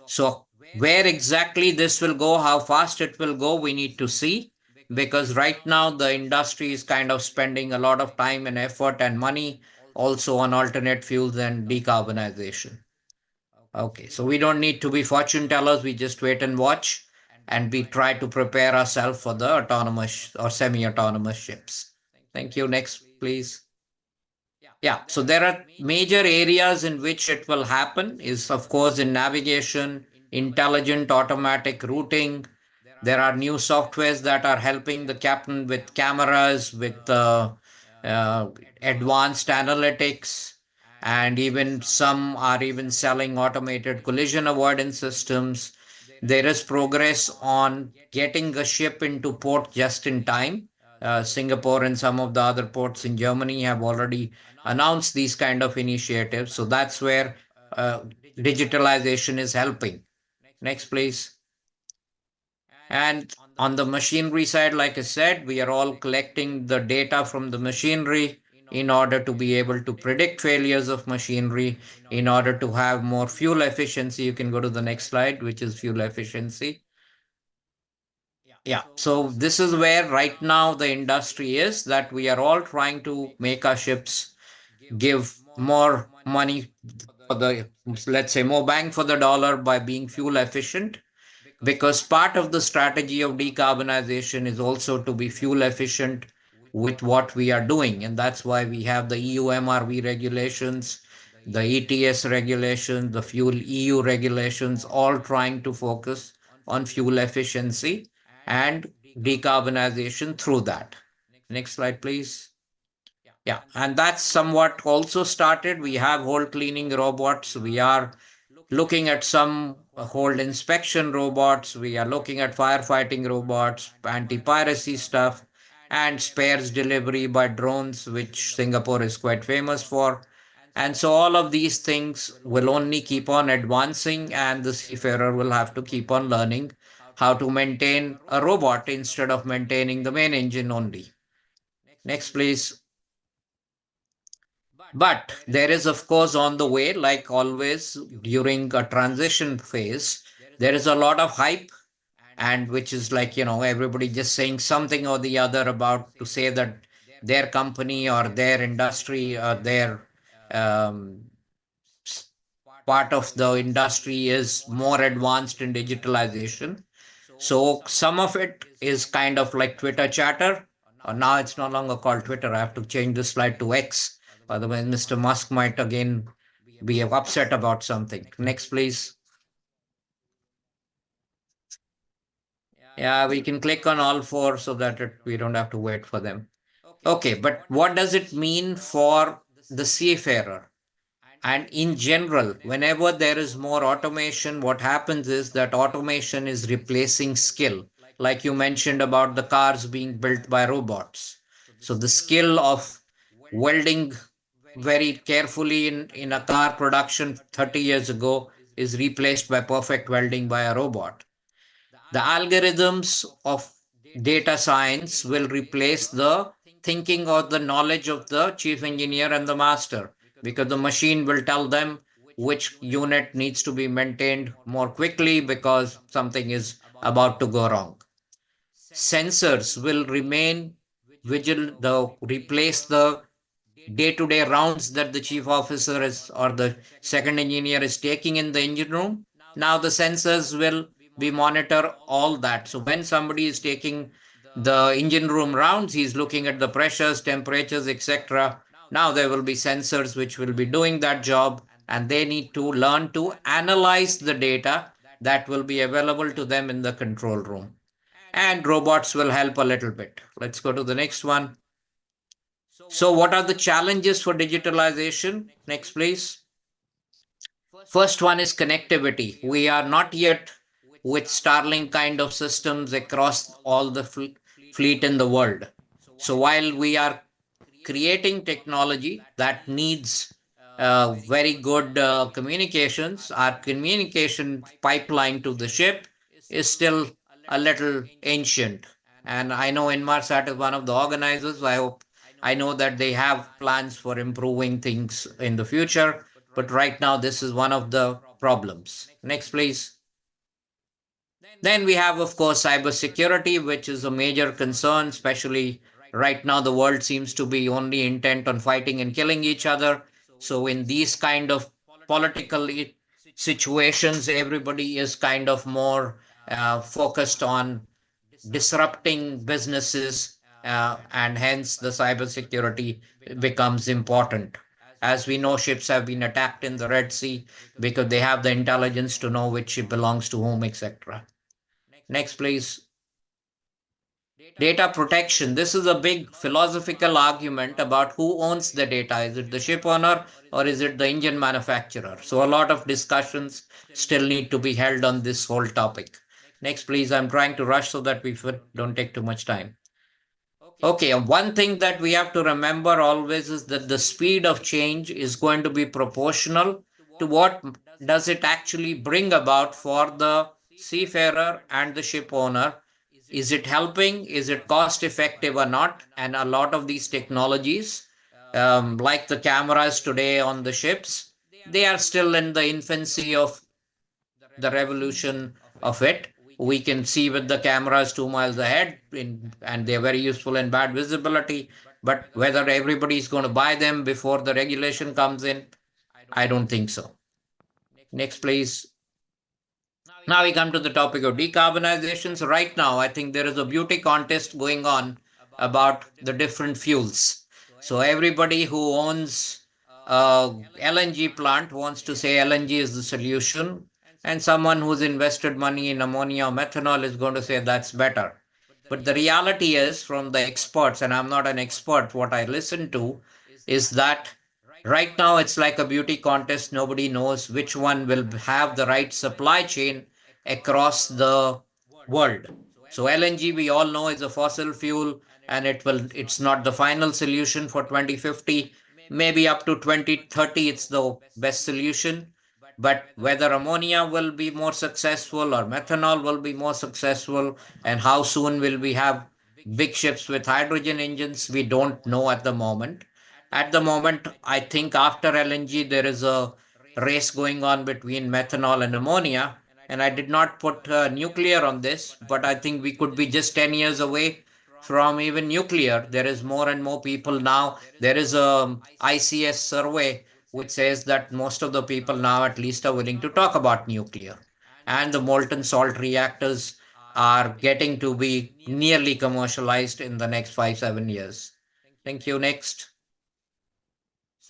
So, where exactly this will go, how fast it will go, we need to see, because right now the industry is kind of spending a lot of time and effort and money also on alternate fuels and decarbonization. Okay, so we don't need to be fortune tellers, we just wait and watch, and we try to prepare ourselves for the autonomous or semi autonomous ships. Thank you. Next, please. Yeah, so there are major areas in which it will happen is, of course, in navigation, intelligent automatic routing. There are new softwares that are helping the captain with cameras, with uh, advanced analytics, and even some are even selling automated collision avoidance systems. There is progress on getting a ship into port just in time. Singapore and some of the other ports in Germany have already announced these kind of initiatives. So that's where digitalization is helping. Next, please. And on the machinery side, like I said, we are all collecting the data from the machinery in order to be able to predict failures of machinery, in order to have more fuel efficiency. You can go to the next slide, which is fuel efficiency. Yeah, so this is where right now the industry is, that we are all trying to make our ships give more money for the, let's say, more bang for the dollar by being fuel efficient, because part of the strategy of decarbonization is also to be fuel efficient with what we are doing. And that's why we have the EU MRV regulations, the ETS regulations, the fuel EU regulations, all trying to focus on fuel efficiency and decarbonization through that. Next slide, please. Yeah, and that's somewhat also started. We have hold cleaning robots. We are looking at some hold inspection robots. We are looking at firefighting robots, anti-piracy stuff, and spares delivery by drones, which Singapore is quite famous for. And so all of these things will only keep on advancing, and the seafarer will have to keep on learning how to maintain a robot instead of maintaining the main engine only. Next, please. But there is, of course, on the way, like always, during a transition phase, there is a lot of hype, and which is like, everybody just saying something or the other about to say that their company or their industry or their um, part of the industry is more advanced in digitalization. So some of it is kind of like Twitter chatter. Now it's no longer called Twitter. I have to change the slide to X. Otherwise, Mr. Musk might again be upset about something. Next, please. Yeah, we can click on all four so that we don't have to wait for them. Okay, but what does it mean for the seafarer? And in general, whenever there is more automation, what happens is that automation is replacing skill. Like you mentioned about the cars being built by robots. So the skill of welding very carefully in a car production 30 years ago is replaced by perfect welding by a robot. The algorithms of data science will replace the thinking or the knowledge of the chief engineer and the master, because the machine will tell them which unit needs to be maintained more quickly because something is about to go wrong. Sensors will remain vigilant, replace the day-to-day rounds that the chief officer is or the second engineer is taking in the engine room. Now the sensors will be monitor all that. So when somebody is taking the engine room rounds, he's looking at the pressures, temperatures, etc. Now there will be sensors which will be doing that job, and they need to learn to analyze the data that will be available to them in the control room. And robots will help a little bit. Let's go to the next one. So what are the challenges for digitalization? Next, please. First one is connectivity. We are not yet with Starlink kind of systems across all the fleet in the world. So while we are creating technology that needs very good communications, our communication pipeline to the ship is still a little ancient. And I know Inmarsat is one of the organizers. I know that they have plans for improving things in the future, but right now this is one of the problems. Next, please. Then we have, of course, cybersecurity, which is a major concern, especially right now. The world seems to be only intent on fighting and killing each other. So in these kind of political situations, everybody is kind of more focused on disrupting businesses, and hence the cybersecurity becomes important. As we know, ships have been attacked in the Red Sea because they have the intelligence to know which ship belongs to whom, etc. Next, please. Data protection. This is a big philosophical argument about who owns the data. Is it the ship owner or is it the engine manufacturer? So a lot of discussions still need to be held on this whole topic. Next, please. I'm trying to rush so that we don't take too much time. Okay, one thing that we have to remember always is that the speed of change is going to be proportional to what does it actually bring about for the seafarer and the ship owner. Is it helping? Is it cost effective or not? And a lot of these technologies, like the cameras today on the ships, they are still in the infancy of the revolution of it. We can see with the cameras 2 miles ahead, and they're very useful in bad visibility. But whether everybody is going to buy them before the regulation comes in, I don't think so. Next, please. Now we come to the topic of decarbonization. So right now, I think there is a beauty contest going on about the different fuels. So everybody who owns LNG plant wants to say LNG is the solution, and someone who's invested money in ammonia or methanol is going to say that's better. But the reality is, from the experts, and I'm not an expert, what I listen to is that right now it's like a beauty contest. Nobody knows which one will have the right supply chain across the world. So LNG, we all know, is a fossil fuel, and it's not the final solution for 2050. Maybe up to 2030 it's the best solution. But whether ammonia will be more successful or methanol will be more successful, and how soon will we have big ships with hydrogen engines, we don't know at the moment. At the moment, I think after LNG, there is a race going on between methanol and ammonia. And I did not put nuclear on this, but I think we could be just 10 years away from even nuclear. There is more and more people now. There is a ICS survey which says that most of the people now at least are willing to talk about nuclear. And the molten salt reactors are getting to be nearly commercialized in the next 5, 7 years. Thank you. Next.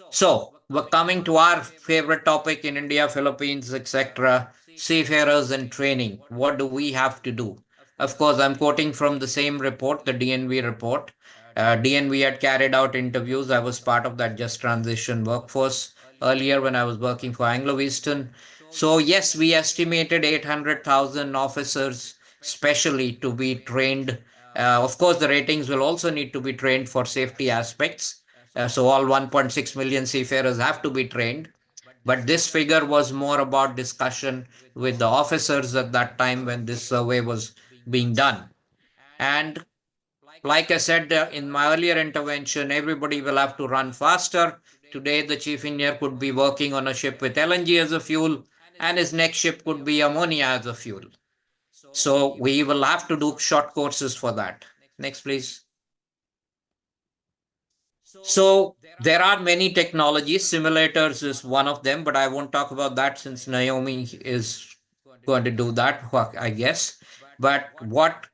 So, we're coming to our favorite topic in India, Philippines, etc. Seafarers and training. What do we have to do? Of course, I'm quoting from the same report, the DNV report. DNV had carried out interviews. I was part of that just transition workforce earlier when I was working for Anglo Eastern. So, yes, we estimated 800,000 officers, specially, to be trained. Of course, the ratings will also need to be trained for safety aspects. So all 1.6 million seafarers have to be trained. But this figure was more about discussion with the officers at that time when this survey was being done. And like I said in my earlier intervention, everybody will have to run faster. Today, the chief engineer could be working on a ship with LNG as a fuel, and his next ship could be ammonia as a fuel. So we will have to do short courses for that. Next, please. So there are many technologies. Simulators is one of them, but I won't talk about that since Naomi is going to do that, I guess. But what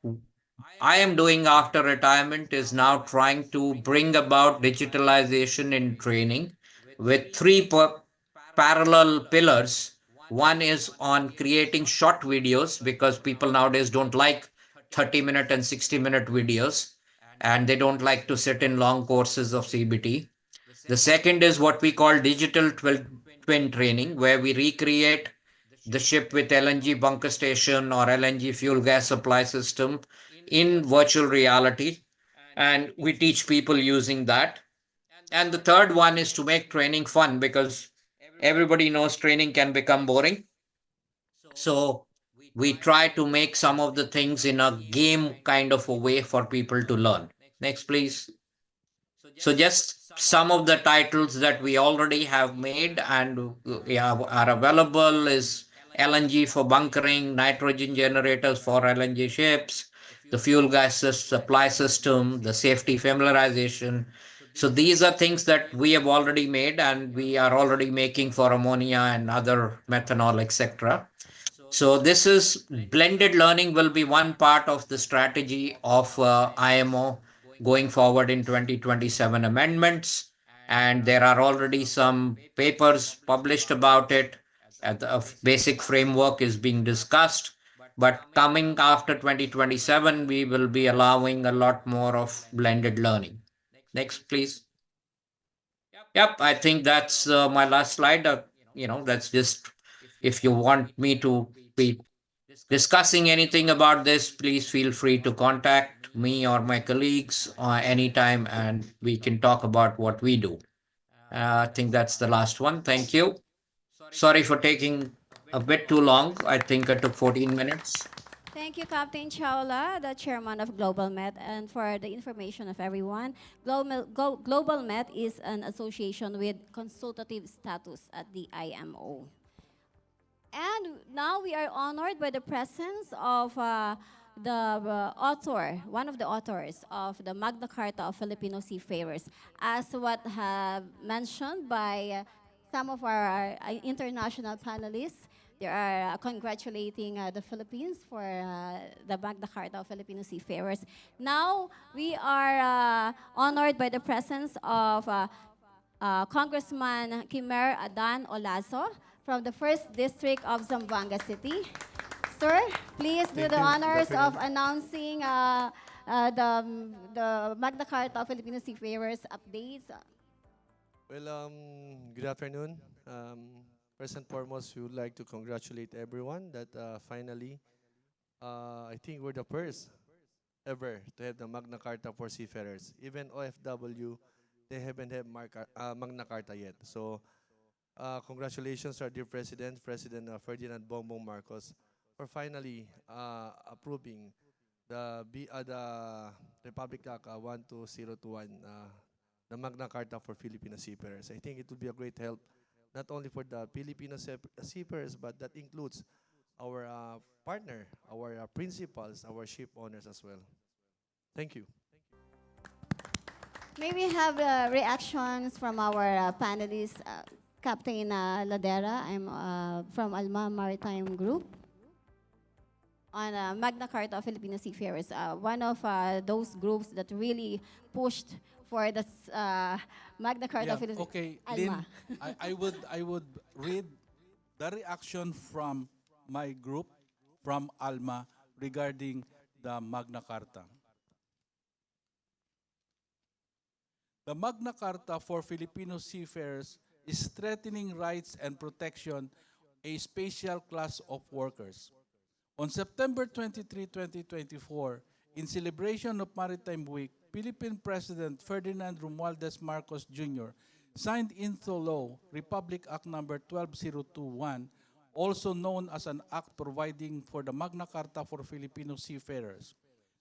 I am doing after retirement is now trying to bring about digitalization in training with three parallel pillars. One is on creating short videos because people nowadays don't like 30-minute and 60-minute videos, and they don't like to sit in long courses of CBT. The second is what we call digital twin training, where we recreate the ship with LNG bunker station or LNG fuel gas supply system in virtual reality, and we teach people using that. And the third one is to make training fun because everybody knows training can become boring. So we try to make some of the things in a game kind of a way for people to learn. Next, please. So just some of the titles that we already have made and are available is LNG for bunkering, nitrogen generators for LNG ships, the fuel gas supply system, the safety familiarization. So these are things that we have already made and we are already making for ammonia and other methanol, etc. So this is blended learning will be one part of the strategy of IMO going forward in 2027 amendments. And there are already some papers published about it. The basic framework is being discussed. But coming after 2027, we will be allowing a lot more of blended learning. Next, please. Yep, I think that's my last slide. That's just if you want me to be discussing anything about this, please feel free to contact me or my colleagues anytime and we can talk about what we do. I think that's the last one. Thank you. Sorry for taking a bit too long. I think I took 14 minutes. Thank you, Captain Chawla, the chairman of Global Met. And for the information of everyone, Global Met is an association with consultative status at the IMO. And now we are honored by the presence of one of the authors of the Magna Carta of Filipino Seafarers, as what have mentioned by some of our international panelists. They are congratulating the Philippines for the Magna Carta of Filipino Seafarers. Now, we are honored by the presence of Congressman Kimer Adan Olaso from the 1st District of Zamboanga City. Sir, please do Thank the you. Good honors of afternoon. announcing the Magna Carta of Filipino Seafarers updates. Well, good afternoon. First and foremost, we would like to congratulate everyone that finally, I think we're the first ever to have the Magna Carta for seafarers. Even OFW, they haven't had Magna Carta yet. So, congratulations, our dear President, President Ferdinand Bongbong Marcos, for finally approving the Republic Act 12021, the Magna Carta for Filipino seafarers. I think it will be a great help, not only for the Filipino seafarers, but that includes our partner, our principals, our ship owners as well. Thank you. May we have reactions from our panelists? Captain Ladera, I'm from Alma Maritime Group, on Magna Carta of Filipino Seafarers, one of those groups that really pushed for the Magna Carta Yeah, of Filipino okay, Alma. Lynn, I would read the reaction from my group, from Alma, regarding the Magna Carta. The Magna Carta for Filipino seafarers is strengthening rights and protection a special class of workers. On September 23, 2024, in celebration of Maritime Week, Philippine President Ferdinand Romualdez Marcos Jr. signed into law Republic Act Number 12021, also known as an act providing for the Magna Carta for Filipino seafarers.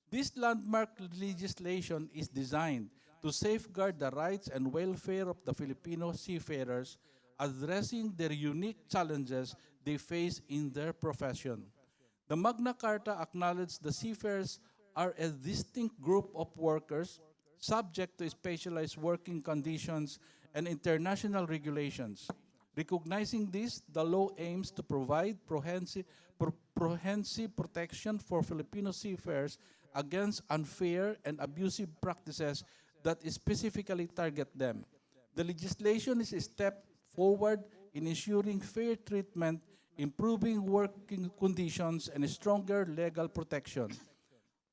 This landmark legislation is designed to safeguard the rights and welfare of the Filipino seafarers, addressing their unique challenges they face in their profession. The Magna Carta acknowledges the seafarers are a distinct group of workers subject to specialized working conditions and international regulations. Recognizing this, the law aims to provide comprehensive protection for Filipino seafarers against unfair and abusive practices that specifically target them. The legislation is a step forward in ensuring fair treatment, improving working conditions, and stronger legal protection.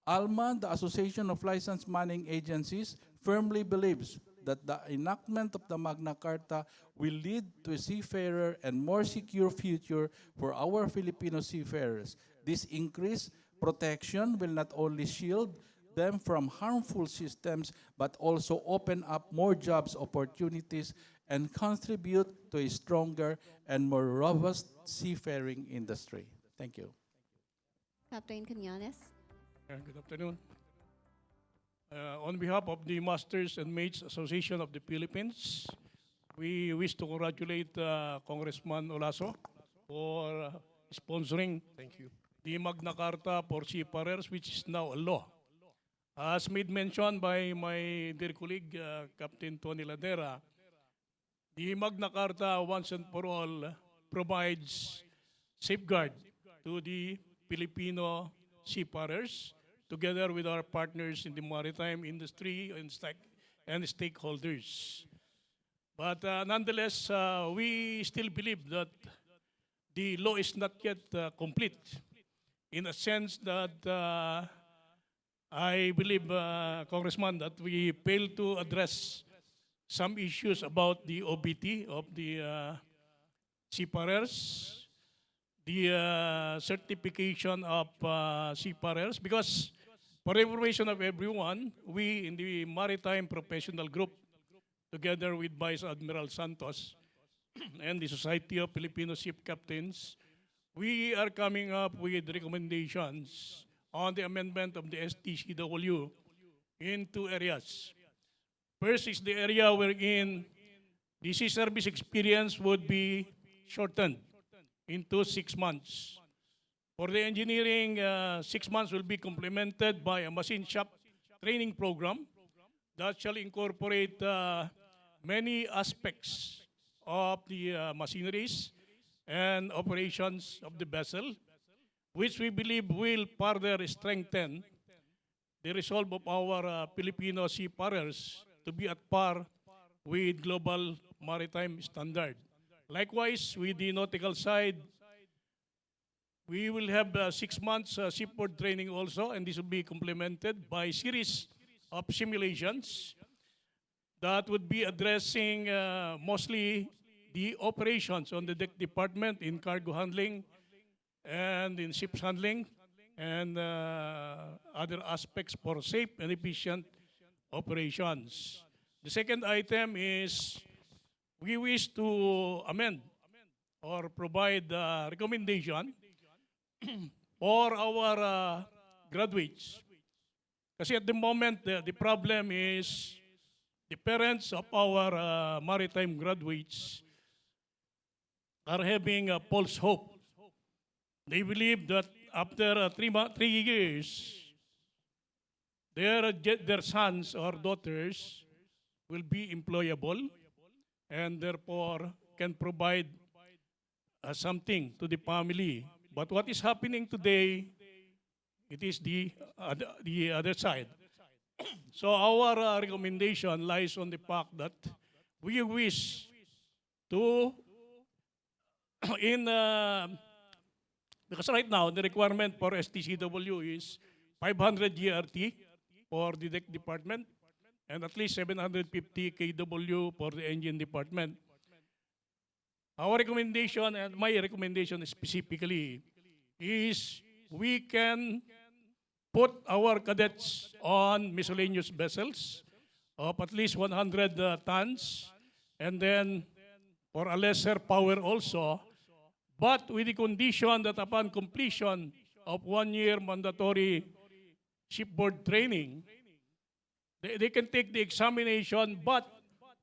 ALMA, the Association of Licensed Manning Agencies, firmly believes that the enactment of the Magna Carta will lead to a seafarer and more secure future for our Filipino seafarers. This increased protection will not only shield them from harmful systems, but also open up more jobs opportunities and contribute to a stronger and more robust seafaring industry. Thank you. Captain Quinones. Good afternoon. On behalf of the Masters and Mates Association of the Philippines, we wish to congratulate Congressman Olaso for sponsoring Thank you. the Magna Carta for seafarers, which is now a law. As made mention by my dear colleague, Captain Tony Ladera, the Magna Carta, once and for all, provides safeguard to the Filipino seafarers, together with our partners in the maritime industry and stakeholders. But nonetheless, we still believe that the law is not yet complete, in a sense that I believe, Congressman, that we fail to address some issues about the OBT of the seafarers, the certification of seafarers, because for information of everyone, we in the Maritime Professional Group, together with Vice Admiral Santos and the Society of Filipino Ship Captains, we are coming up with recommendations on the amendment of the STCW in two areas. First is the area wherein the sea service experience would be shortened into 6 months. For the engineering, 6 months will be complemented by a machine shop training program that shall incorporate many aspects of the machineries and operations of the vessel, which we believe will further strengthen the resolve of our Filipino seafarers to be at par with global maritime standard. Likewise, with the nautical side, we will have 6 months shipboard training also, and this will be complemented by series of simulations that would be addressing mostly the operations on the deck department in cargo handling and in ships handling and other aspects for safe and efficient operations. The second item is we wish to amend or provide recommendation for our graduates. Kasi at the moment, the problem is the parents of our maritime graduates are having a false hope. They believe that after 3 years, their sons or daughters will be employable and therefore can provide something to the family. But what is happening today, it is the other side. So our recommendation lies on the fact that we wish to, because right now the requirement for STCW is 500 GRT for the deck department and at least 750 kW for the engine department. Our recommendation and my recommendation specifically is we can put our cadets on miscellaneous vessels of at least 100 tons and then for a lesser power also, but with the condition that upon completion of 1 year mandatory shipboard training, they can take the examination, but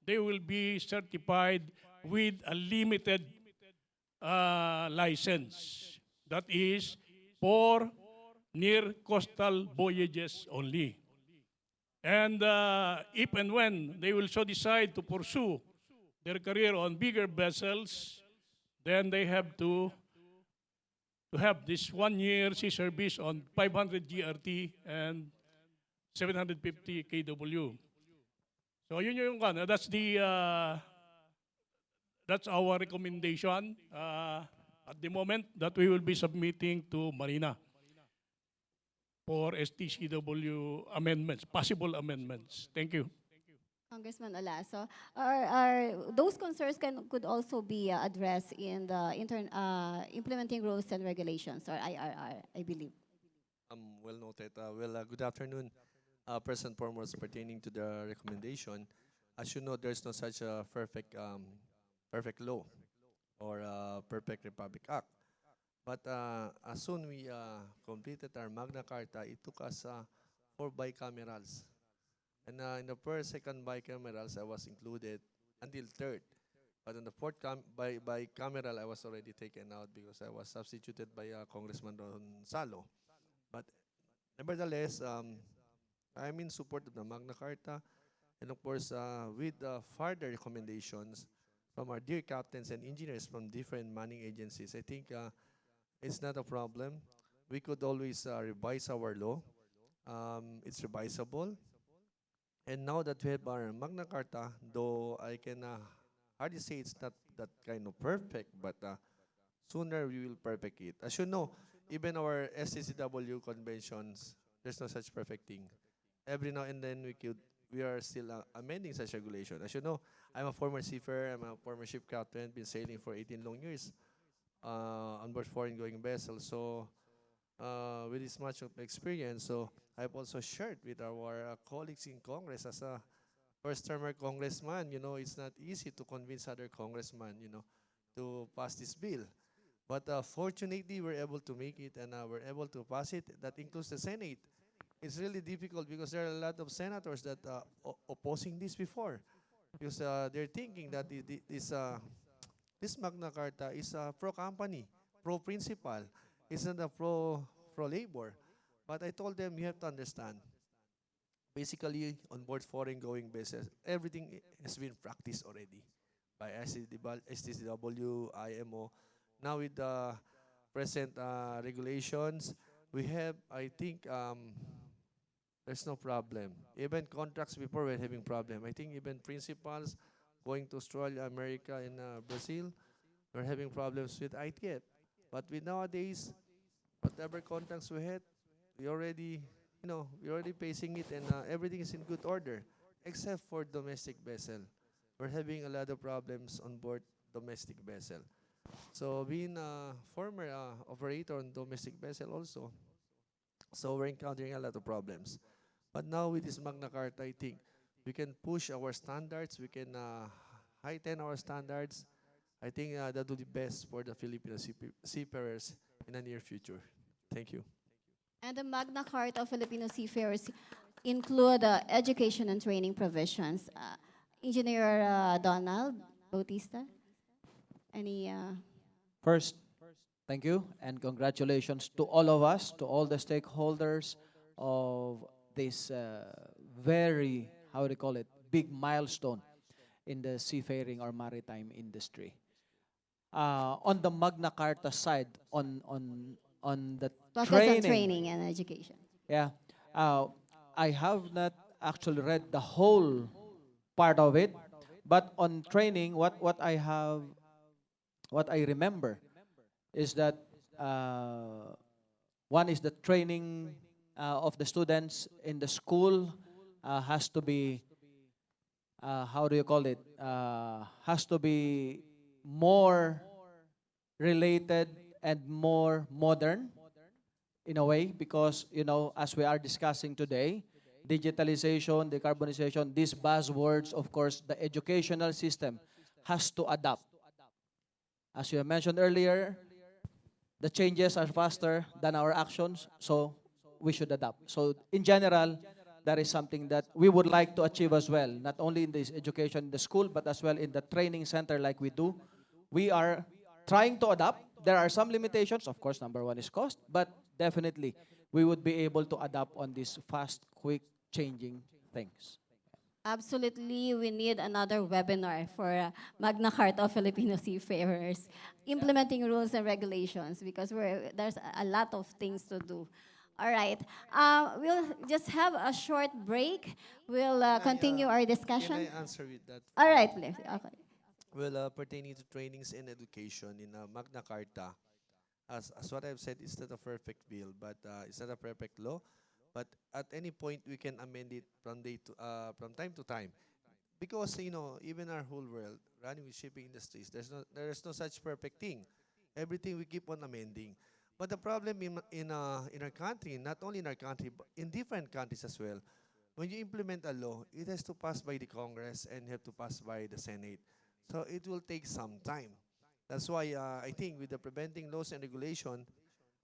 they will be certified with a limited license. That is for near coastal voyages only. And if and when they will so decide to pursue their career on bigger vessels, then they have to have this 1 year sea service on 500 GRT and 750 kW. So yun yung that's our recommendation at the moment that we will be submitting to Marina for STCW amendments, possible amendments. Thank you. Congressman Olaso, are those concerns could also be addressed in the implementing rules and regulations, or IRR, I believe. Well noted. Good afternoon. First and foremost, pertaining to the recommendation, as you know, there's no such a perfect law or perfect Republic Act. But as soon we completed our Magna Carta, it took us 4 bicamerals. And in the first, second bicamerals, I was included until third. But in the fourth bicameral, I was already taken out because I was substituted by Congressman Gonzalo. But nevertheless, I'm in support of the Magna Carta. And of course, with further recommendations from our dear captains and engineers from different manning agencies, I think it's not a problem. We could always revise our law. It's revisable. And now that we have our Magna Carta, though I can hardly say it's not that kind of perfect, but sooner we will perfect it. As you know, even our SCCW conventions, there's no such perfect thing. Every now and then we are still amending such regulation. As you know, I'm a former seafarer, I'm a former ship captain, been sailing for 18 long years on board foreign going vessels. So with this much of experience, so I've also shared with our colleagues in Congress as a first-termer congressman, it's not easy to convince other congressmen, to pass this bill. But fortunately, we're able to make it and we're able to pass it. That includes the Senate. It's really difficult because there are a lot of senators that opposing this before. Because they're thinking that this Magna Carta is pro-company, pro-principal. It's not a pro labor. But I told them you have to understand. Basically, on board foreign going vessels, everything has been practiced already by STCW, IMO. Now with the present regulations, we have, I think, there's no problem. Even contracts before we're having problem. I think even principals going to Australia, America, and Brazil, we're having problems with ITF. But with nowadays, whatever contracts we had, we already, we're already facing it, and everything is in good order, except for domestic vessel. We're having a lot of problems on board domestic vessel. So being a former operator on domestic vessel also, so we're encountering a lot of problems. But now with this Magna Carta, I think we can push our standards, we can heighten our standards. I think that will be best for the Filipino seafarers in the near future. Thank you. And the Magna Carta of Filipino seafarers include education and training provisions. Engineer Donald Bautista, any? First, thank you and congratulations to all of us, to all the stakeholders of this very, how do you call it, big milestone in the seafaring or maritime industry. On the Magna Carta side, on the Focus on training and education. yeah, I have not actually read the whole part of it, but on training, what I remember is that one is the training of the students in the school has to be how do you call it? Has to be more related and more modern in a way because, as we are discussing today, digitalization, decarbonization, these buzzwords, of course, the educational system has to adapt. As you mentioned earlier, the changes are faster than our actions, so we should adapt. So in general, that is something that we would like to achieve as well, not only in this education in the school, but as well in the training center like we do. We are trying to adapt. There are some limitations. Of course, number one is cost, but definitely we would be able to adapt on these fast, quick, changing things. Absolutely, we need another webinar for Magna Carta of Filipino seafarers, implementing rules and regulations because there's a lot of things to do. All right, we'll just have a short break. We'll continue our discussion. Can I answer with that? All right, please. Okay. Well, pertaining to trainings and education in Magna Carta, as what I've said, it's not a perfect bill, but it's not a perfect law. But at any point, we can amend it from time to time, because even our whole world running with shipping industries, there is no such perfect thing. Everything we keep on amending. But the problem in our country, not only in our country, but in different countries as well, when you implement a law, it has to pass by the Congress and have to pass by the Senate. So it will take some time. That's why I think with the preventing laws and regulation,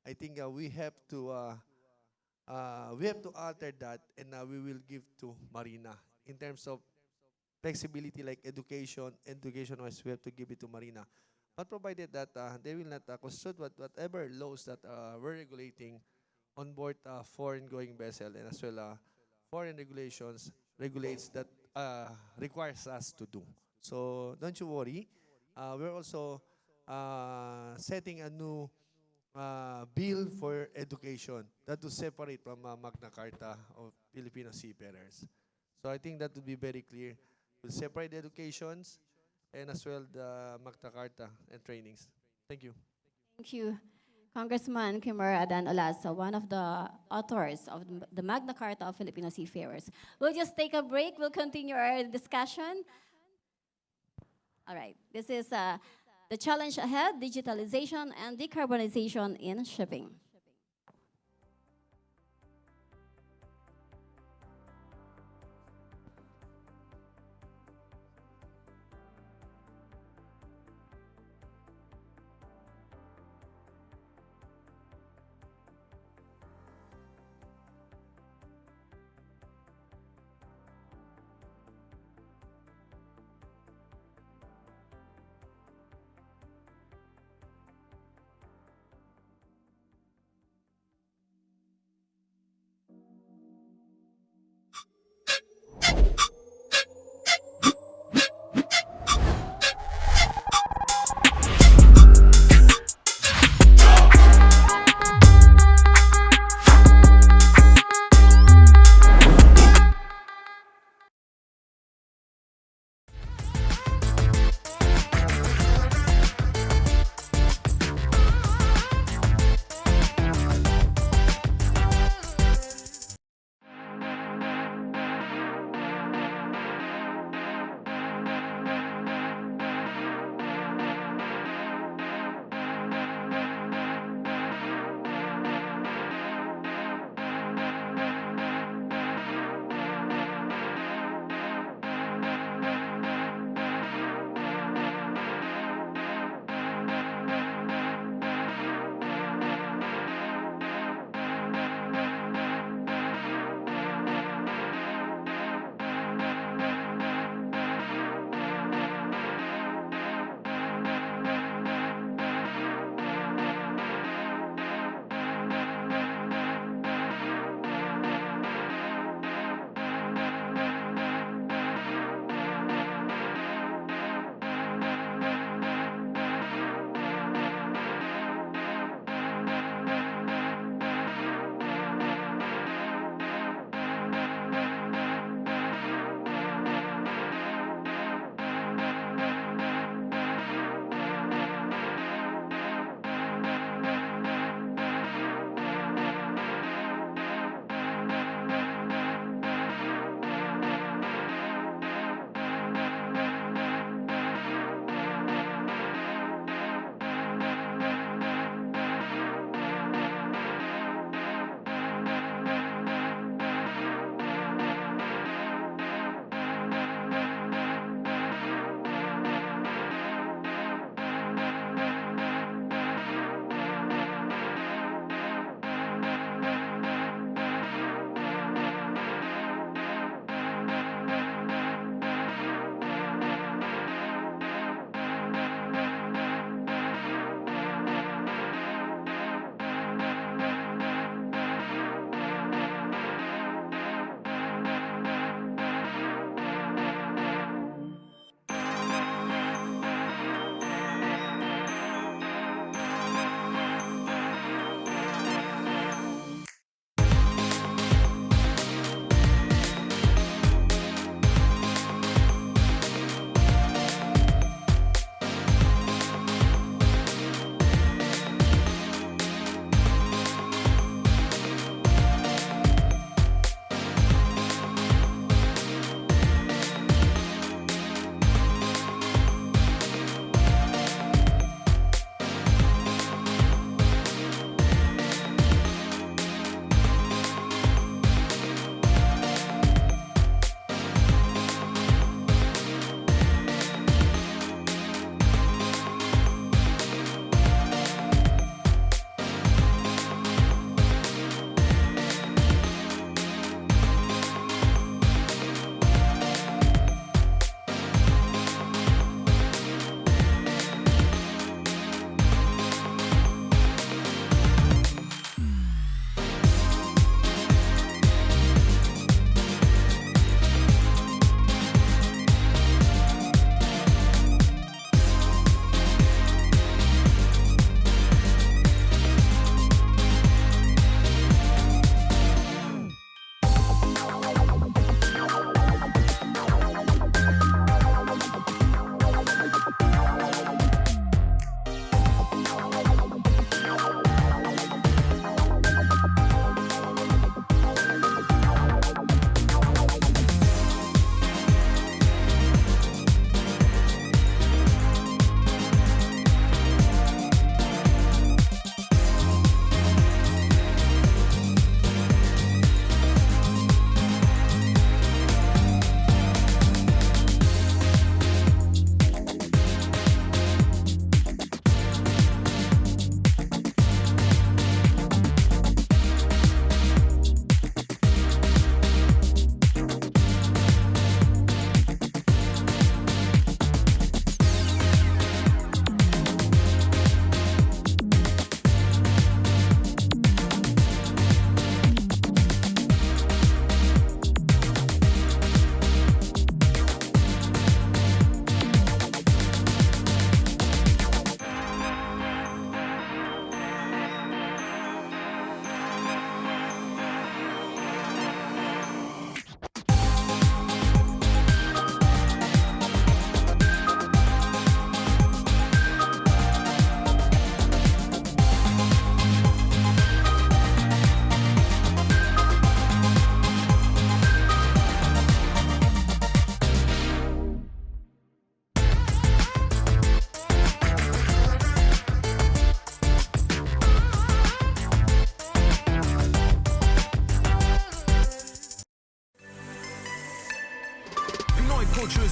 I think we have to alter that, and we will give to Marina in terms of flexibility, like education-wise, we have to give it to Marina. But provided that they will not construe whatever laws that we're regulating on board foreign-going vessel, and as well foreign regulations regulates that requires us to do. So don't you worry. We're also setting a new bill for education that will separate from Magna Carta of Filipino seafarers. So I think that would be very clear. We'll separate the educations and as well the Magna Carta and trainings. Thank you. Thank you. Congressman Kimura Adan Olaso, one of the authors of the Magna Carta of Filipino seafarers. We'll just take a break. We'll continue our discussion. All right. This is the challenge ahead, digitalization and decarbonization in shipping.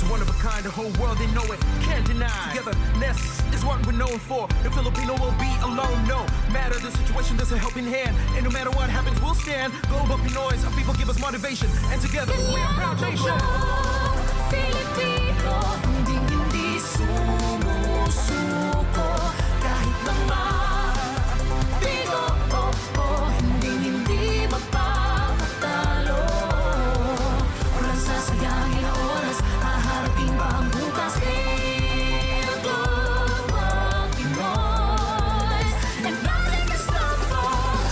one of a kind, the whole world, they know it, can't deny. Togetherness is what we're known for. The Filipino will be alone, no matter the situation, there's a helping hand. And no matter what happens, we'll stand. Global Pinoys, our people give us motivation. And together, we're a proud nation. Filipino, hindi sumusuko kahit na mabigo, hindi magpapatalo. Walang sasayangin na oras, haharapin pa ang bukas. Ito mga Pinoys, and nothing can stop us.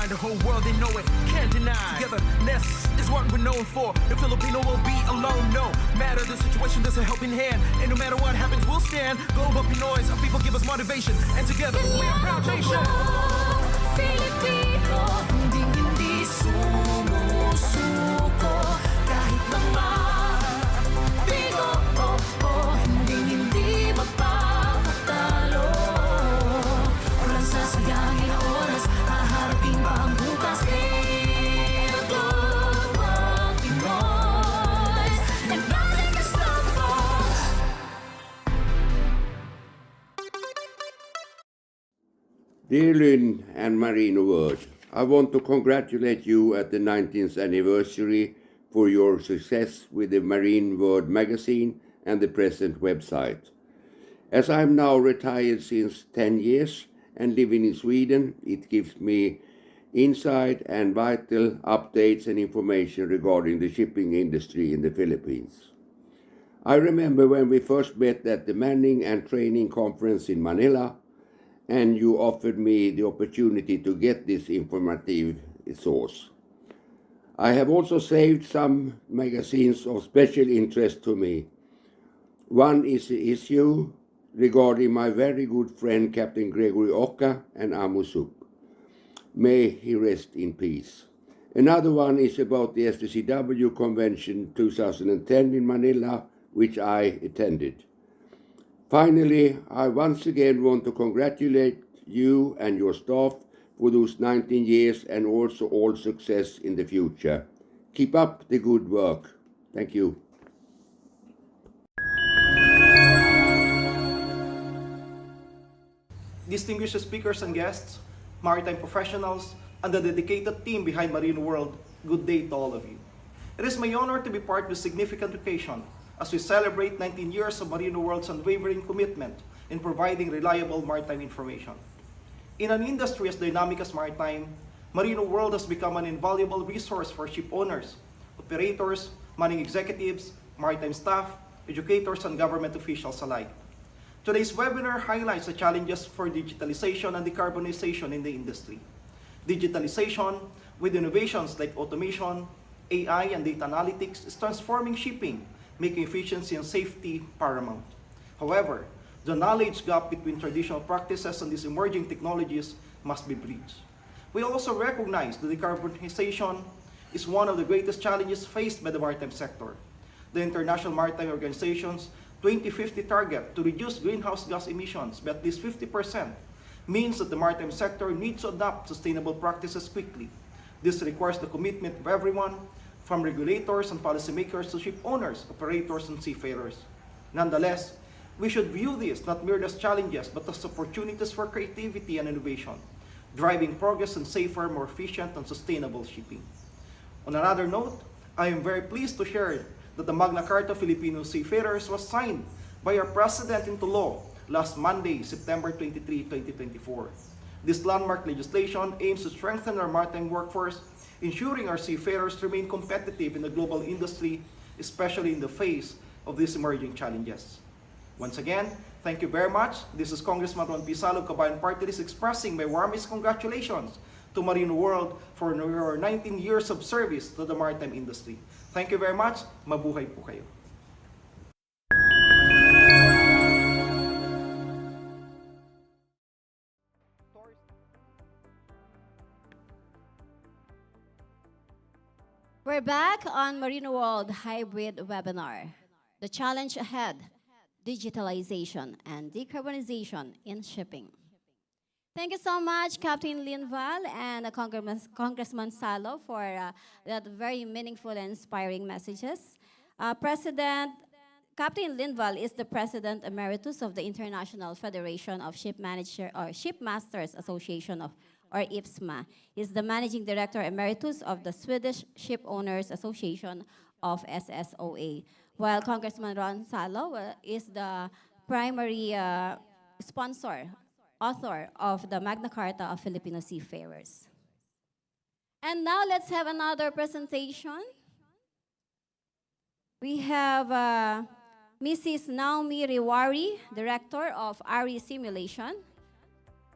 mind, the whole world, they know it, can't deny. Togetherness is what we're known for. The Filipino will be alone, no matter the situation, there's a helping hand. And no matter what happens, we'll stand. Global Pinoys, our people give us motivation. And together, we are proud nation. Filipino, hindi sumusuko kahit na mabigo, hindi magpapatalo. Walang sasayangin na oras, haharapin pa ang bukas. Hail, global Pinoys, and nothing can stop us. Dear Lynn and Marino World, I want to congratulate you at the 19th anniversary for your success with the Marine World magazine and the present website. As I am now retired since 10 years and living in Sweden, it gives me insight and vital updates and information regarding the shipping industry in the Philippines. I remember when we first met at the Manning and Training Conference in Manila, and you offered me the opportunity to get this informative source. I have also saved some magazines of special interest to me. One is the issue regarding my very good friend Captain Gregory Oka and Amusup. May he rest in peace. Another one is about the STCW Convention 2010 in Manila, which I attended. Finally, I once again want to congratulate you and your staff for those 19 years and also all success in the future. Keep up the good work. Thank you. Distinguished speakers and guests, maritime professionals, and the dedicated team behind Marino World, good day to all of you. It is my honor to be part of this significant occasion as we celebrate 19 years of Marino World's unwavering commitment in providing reliable maritime information. In an industry as dynamic as maritime, Marino World has become an invaluable resource for ship owners, operators, manning executives, maritime staff, educators, and government officials alike. Today's webinar highlights the challenges for digitalization and decarbonization in the industry. Digitalization, with innovations like automation, AI, and data analytics, is transforming shipping, making efficiency and safety paramount. However, the knowledge gap between traditional practices and these emerging technologies must be bridged. We also recognize that decarbonization is one of the greatest challenges faced by the maritime sector. The International Maritime Organization's 2050 target to reduce greenhouse gas emissions by at least 50% means that the maritime sector needs to adopt sustainable practices quickly. This requires the commitment of everyone, from regulators and policymakers to ship owners, operators, and seafarers. Nonetheless, we should view this not merely as challenges, but as opportunities for creativity and innovation, driving progress in safer, more efficient, and sustainable shipping. On another note, I am very pleased to share that the Magna Carta of Filipino Seafarers was signed by our President into law last Monday, September 23, 2024. This landmark legislation aims to strengthen our maritime workforce, ensuring our seafarers remain competitive in the global industry, especially in the face of these emerging challenges. Once again, thank you very much. This is Congressman Ron Pisalo of Kabayan Party List expressing my warmest congratulations to Marino World for your 19 years of service to the maritime industry. Thank you very much. Mabuhay po kayo. We're back on Marino World Hybrid Webinar. The challenge ahead, digitalization and decarbonization in shipping. Thank you so much, Captain Linval and Congressman Salo, for that very meaningful and inspiring messages. Captain Linval is the President Emeritus of the International Federation of Shipmasters Association or IFSMA. He's the Managing Director Emeritus of the Swedish Ship Owners Association of SSOA, while Congressman Ron Salo is the primary author of the Magna Carta of Filipino Seafarers. And now let's have another presentation. We have Mrs. Naomi Riwari, Director of ARI Simulation.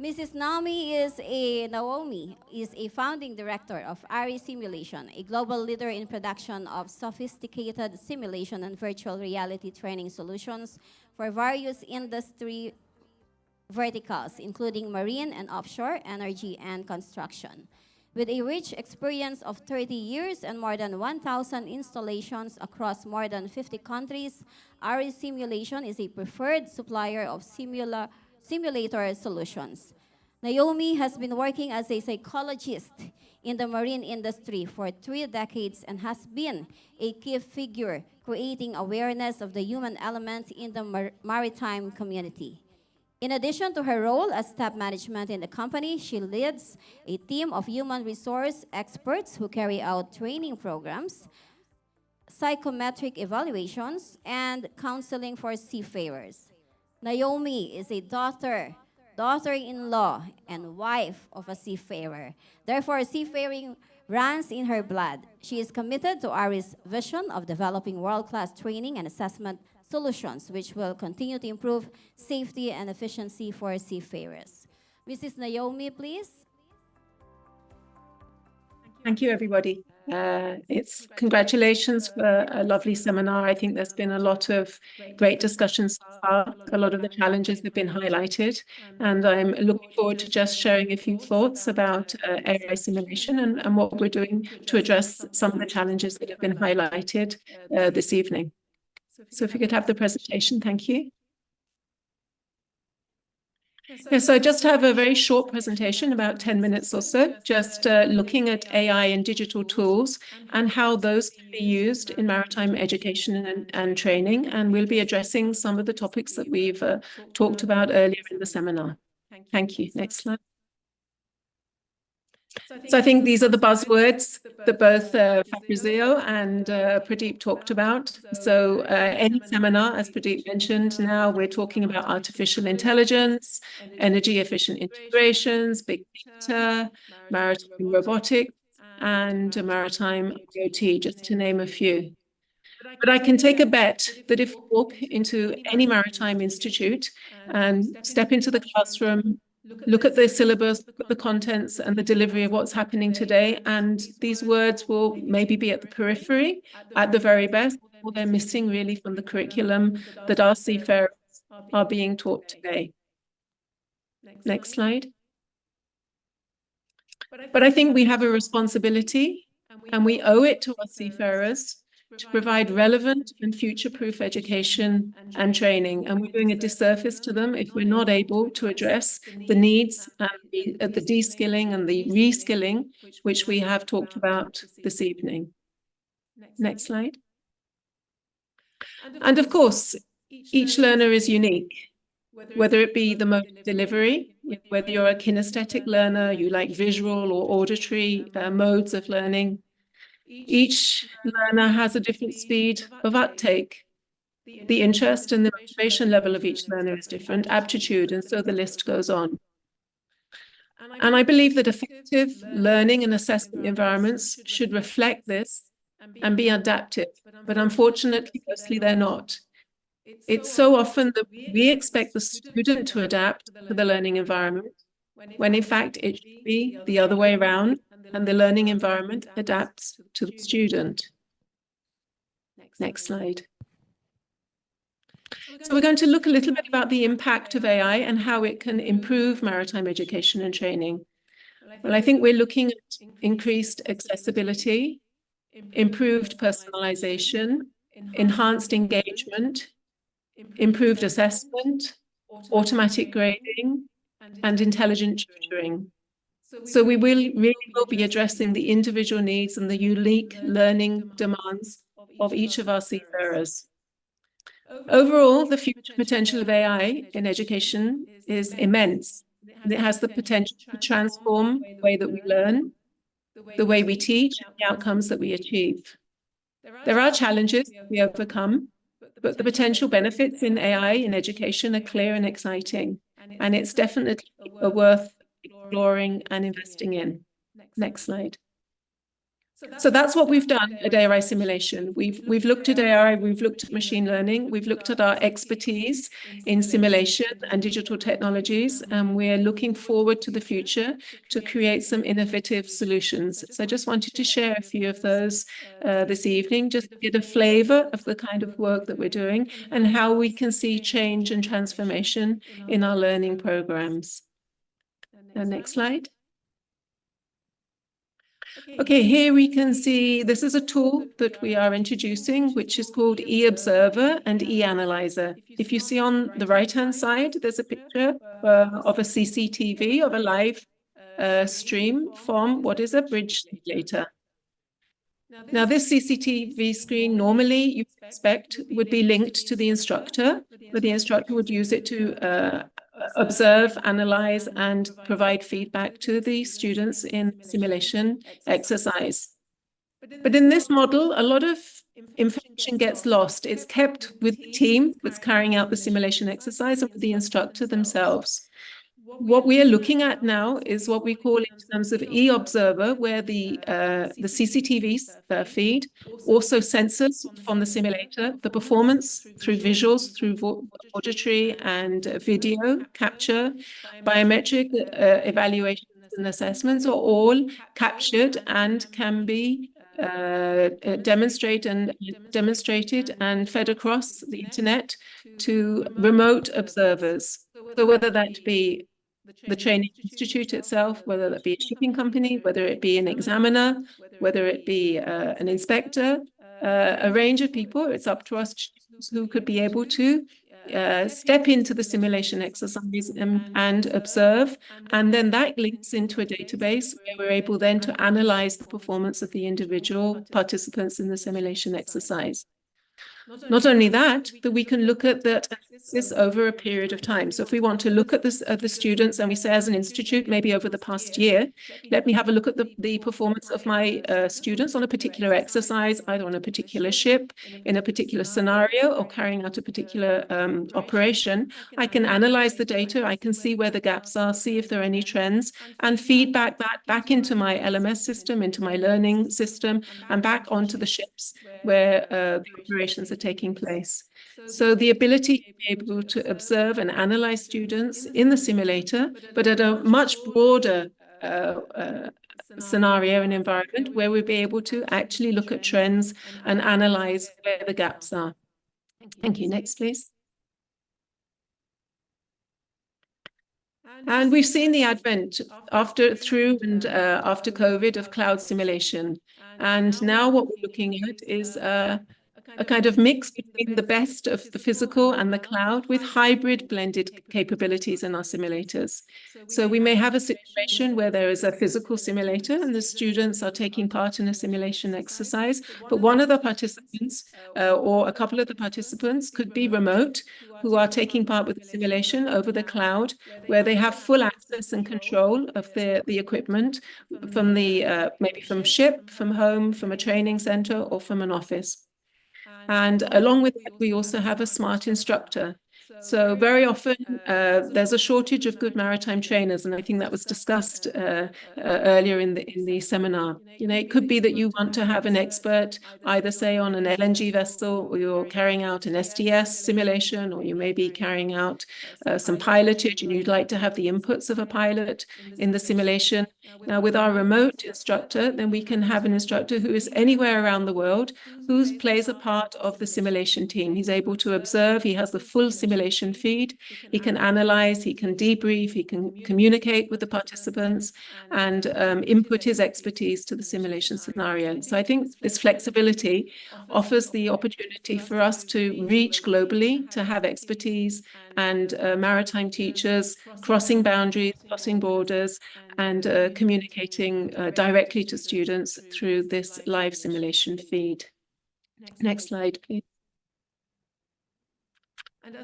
Mrs. Naomi is a founding director of ARI Simulation, a global leader in production of sophisticated simulation and virtual reality training solutions for various industry verticals, including marine and offshore, energy, and construction. With a rich experience of 30 years and more than 1,000 installations across more than 50 countries, ARI Simulation is a preferred supplier of simulator solutions. Naomi has been working as a psychologist in the marine industry for 3 decades and has been a key figure creating awareness of the human element in the maritime community. In addition to her role as staff management in the company, she leads a team of human resource experts who carry out training programs, psychometric evaluations, and counseling for seafarers. Naomi is a daughter-in-law, and wife of a seafarer. Therefore, seafaring runs in her blood. She is committed to ARI's vision of developing world-class training and assessment solutions, which will continue to improve safety and efficiency for seafarers. Mrs. Naomi, please. Thank you, everybody. It's congratulations for a lovely seminar. I think there's been a lot of great discussions so far. A lot of the challenges have been highlighted, and I'm looking forward to just sharing a few thoughts about AI simulation and what we're doing to address some of the challenges that have been highlighted this evening. So if you could have the presentation, thank you. Yeah, so I just have a very short presentation, about 10 minutes or so, just looking at AI and digital tools and how those can be used in maritime education and training. And we'll be addressing some of the topics that we've talked about earlier in the seminar. Thank you. Next slide. So I think these are the buzzwords that both Fabrizio and Pradeep talked about. So any seminar, as Pradeep mentioned, now we're talking about artificial intelligence, energy efficient integrations, big data, maritime robotics, and maritime IoT, just to name a few. But I can take a bet that if we walk into any maritime institute and step into the classroom, look at the syllabus, look at the contents and the delivery of what's happening today, and these words will maybe be at the periphery at the very best, or they're missing really from the curriculum that our seafarers are being taught today. Next slide. But I think we have a responsibility, and we owe it to our seafarers to provide relevant and future-proof education and training. And we're doing a disservice to them if we're not able to address the needs and the de-skilling and the re-skilling, which we have talked about this evening. Next slide. And of course, each learner is unique, whether it be the mode of delivery, whether you're a kinesthetic learner, you like visual or auditory modes of learning. Each learner has a different speed of uptake. The interest and the motivation level of each learner is different, aptitude, and so the list goes on. And I believe that effective learning and assessment environments should reflect this and be adaptive, but unfortunately, mostly they're not. It's so often that we expect the student to adapt to the learning environment, when in fact it should be the other way around, and the learning environment adapts to the student. Next slide. So we're going to look a little bit about the impact of AI and how it can improve maritime education and training. Well, I think we're looking at increased accessibility, improved personalization, enhanced engagement, improved assessment, automatic grading, and intelligent tutoring. So we really will be addressing the individual needs and the unique learning demands of each of our seafarers. Overall, the future potential of AI in education is immense. It has the potential to transform the way that we learn, the way we teach, and the outcomes that we achieve. There are challenges we overcome, but the potential benefits in AI in education are clear and exciting, and it's definitely worth exploring and investing in. Next slide. So that's what we've done at ARI Simulation. We've looked at AI, we've looked at machine learning, we've looked at our expertise in simulation and digital technologies, and we're looking forward to the future to create some innovative solutions. So I just wanted to share a few of those this evening, just to get a flavor of the kind of work that we're doing and how we can see change and transformation in our learning programs. Next slide. Okay, here we can see this is a tool that we are introducing, which is called eObserver and eAnalyzer. If you see on the right-hand side, there's a picture of a CCTV, of a live stream from what is a bridge simulator. Now, this CCTV screen normally you expect would be linked to the instructor, where the instructor would use it to observe, analyze, and provide feedback to the students in simulation exercise. But in this model, a lot of information gets lost. It's kept with the team that's carrying out the simulation exercise and with the instructor themselves. What we are looking at now is what we call in terms of eObserver, where the CCTV feed also senses from the simulator the performance through visuals, through auditory and video capture, biometric evaluations and assessments are all captured and can be demonstrated and fed across the internet to remote observers. So whether that be the training institute itself, whether that be a shipping company, whether it be an examiner, whether it be an inspector, a range of people, it's up to us who could be able to step into the simulation exercise and observe, and then that links into a database where we're able then to analyze the performance of the individual participants in the simulation exercise. Not only that, but we can look at that analysis over a period of time. So if we want to look at this, the students, and we say as an institute, maybe over the past year, let me have a look at the performance of my students on a particular exercise, either on a particular ship, in a particular scenario, or carrying out a particular operation. I can analyze the data, I can see where the gaps are, see if there are any trends, and feedback that back into my LMS system, into my learning system, and back onto the ships where the operations are taking place. So the ability to be able to observe and analyze students in the simulator, but at a much broader scenario and environment where we'll be able to actually look at trends and analyze where the gaps are. Thank you. Next, please. And we've seen the advent after COVID of cloud simulation. And now what we're looking at is a kind of mix between the best of the physical and the cloud with hybrid blended capabilities in our simulators. So we may have a situation where there is a physical simulator and the students are taking part in a simulation exercise, but one of the participants or a couple of the participants could be remote, who are taking part with the simulation over the cloud, where they have full access and control of the equipment from the maybe from ship, from home, from a training center, or from an office. And along with that, we also have a smart instructor. So very often there's a shortage of good maritime trainers, and I think that was discussed earlier in the seminar. You know, it could be that you want to have an expert, either say on an LNG vessel, or you're carrying out an STS simulation, or you may be carrying out some pilotage, and you'd like to have the inputs of a pilot in the simulation. Now, with our remote instructor, then we can have an instructor who is anywhere around the world, who plays a part of the simulation team. He's able to observe, he has the full simulation feed, he can analyze, he can debrief, he can communicate with the participants, and input his expertise to the simulation scenario. So I think this flexibility offers the opportunity for us to reach globally, to have expertise and maritime teachers crossing boundaries, crossing borders, and communicating directly to students through this live simulation feed. Next slide, please.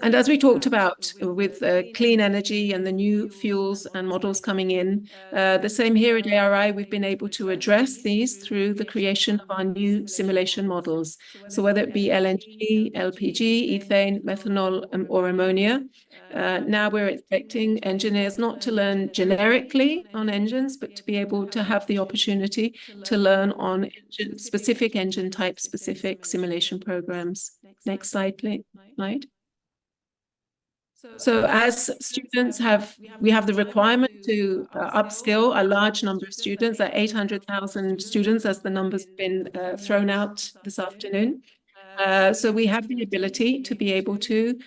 And as we talked about with clean energy and the new fuels and models coming in, the same here at ARI, we've been able to address these through the creation of our new simulation models. So whether it be LNG, LPG, ethane, methanol, or ammonia, now we're expecting engineers not to learn generically on engines, but to be able to have the opportunity to learn on specific engine type, specific simulation programs. Next slide, please. Slide. So as students we have the requirement to upskill a large number of students, 800,000 students as the numbers have been thrown out this afternoon. So we have the ability to be able to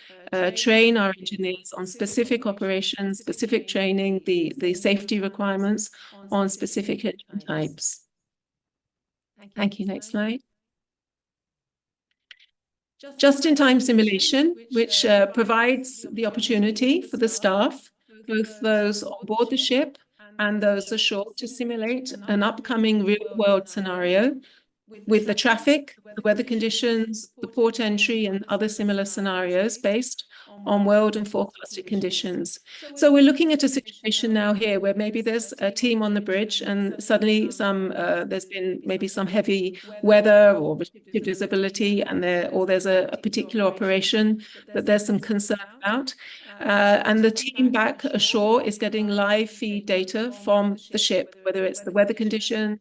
train our engineers on specific operations, specific training, the safety requirements on specific engine types. Thank you. Next slide. Just-in-time simulation, which provides the opportunity for the staff, both those on board the ship and those ashore, to simulate an upcoming real-world scenario with the traffic, the weather conditions, the port entry, and other similar scenarios based on world and forecasted conditions. So we're looking at a situation now here where maybe there's a team on the bridge and suddenly there's been maybe some heavy weather or restricted visibility, and there's a particular operation that there's some concern about. And the team back ashore is getting live feed data from the ship, whether it's the weather conditions,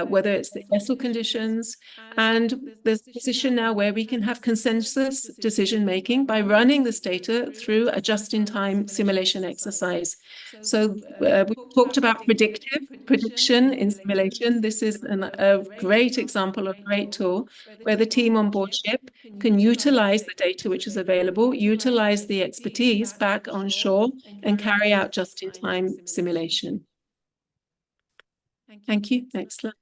whether it's the vessel conditions, and there's a position now where we can have consensus decision-making by running this data through a just-in-time simulation exercise. So we talked about prediction in simulation. This is a great example of a great tool where the team on board ship can utilize the data which is available, utilize the expertise back on shore, and carry out just-in-time simulation. Thank you. Next slide.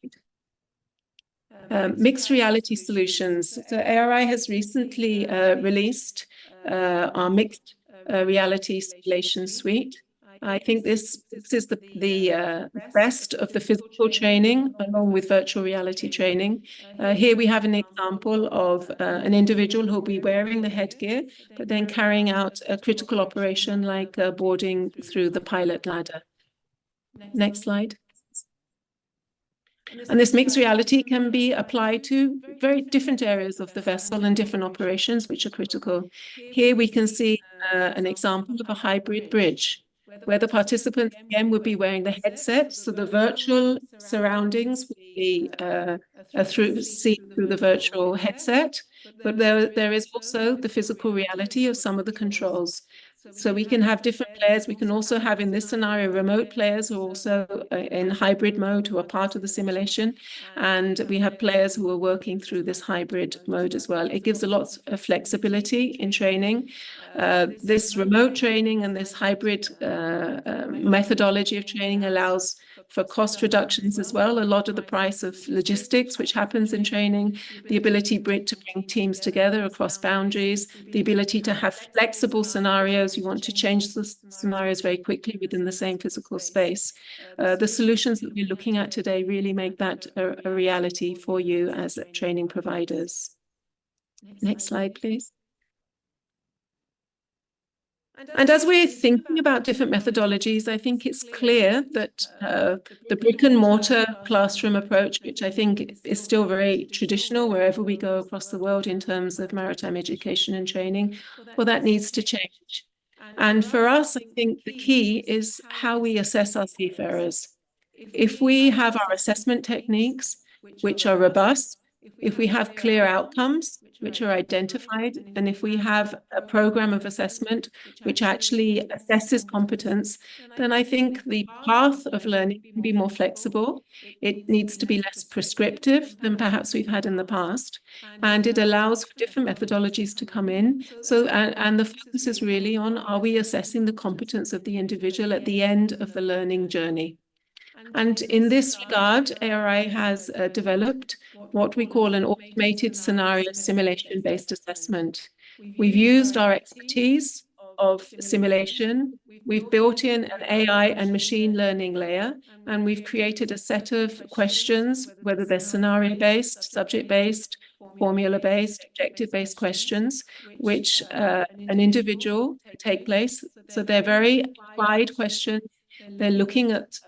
Mixed reality solutions. So ARI has recently released our mixed reality simulation suite. I think this is the best of the physical training along with virtual reality training. Here we have an example of an individual who'll be wearing the headgear, but then carrying out a critical operation like boarding through the pilot ladder. Next slide. And this mixed reality can be applied to very different areas of the vessel and different operations which are critical. Here we can see an example of a hybrid bridge, where the participants again would be wearing the headset, so the virtual surroundings would be seen through the virtual headset, but there is also the physical reality of some of the controls. So we can have different players. We can also have, in this scenario, remote players who are also in hybrid mode, who are part of the simulation. And we have players who are working through this hybrid mode as well. It gives a lot of flexibility in training. This remote training and this hybrid methodology of training allows for cost reductions as well. A lot of the price of logistics, which happens in training, the ability to bring teams together across boundaries, the ability to have flexible scenarios. You want to change the scenarios very quickly within the same physical space. The solutions that we're looking at today really make that a reality for you as training providers. Next slide, please. And as we're thinking about different methodologies, I think it's clear that the brick and mortar classroom approach, which I think is still very traditional wherever we go across the world in terms of maritime education and training, well, that needs to change. And for us, I think the key is how we assess our seafarers. If we have our assessment techniques, which are robust, if we have clear outcomes, which are identified, and if we have a program of assessment which actually assesses competence, then I think the path of learning can be more flexible. It needs to be less prescriptive than perhaps we've had in the past, and it allows for different methodologies to come in. So, and the focus is really on, are we assessing the competence of the individual at the end of the learning journey? And in this regard, ARI has developed what we call an automated scenario simulation-based assessment. We've used our expertise of simulation. We've built in an AI and machine learning layer, and we've created a set of questions, whether they're scenario-based, subject-based, formula-based, objective-based questions, which an individual take place. So they're very applied questions. They're looking at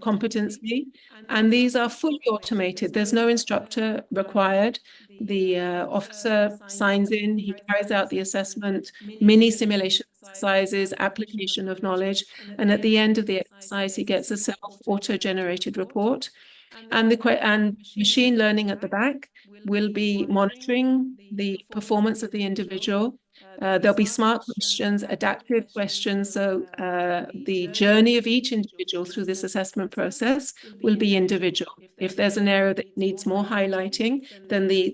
competency, and these are fully automated. There's no instructor required. The officer signs in, he carries out the assessment, mini simulation exercises, application of knowledge, and at the end of the exercise, he gets a self-auto-generated report. And machine learning at the back will be monitoring the performance of the individual. There'll be smart questions, adaptive questions. So the journey of each individual through this assessment process will be individual. If there's an area that needs more highlighting, then the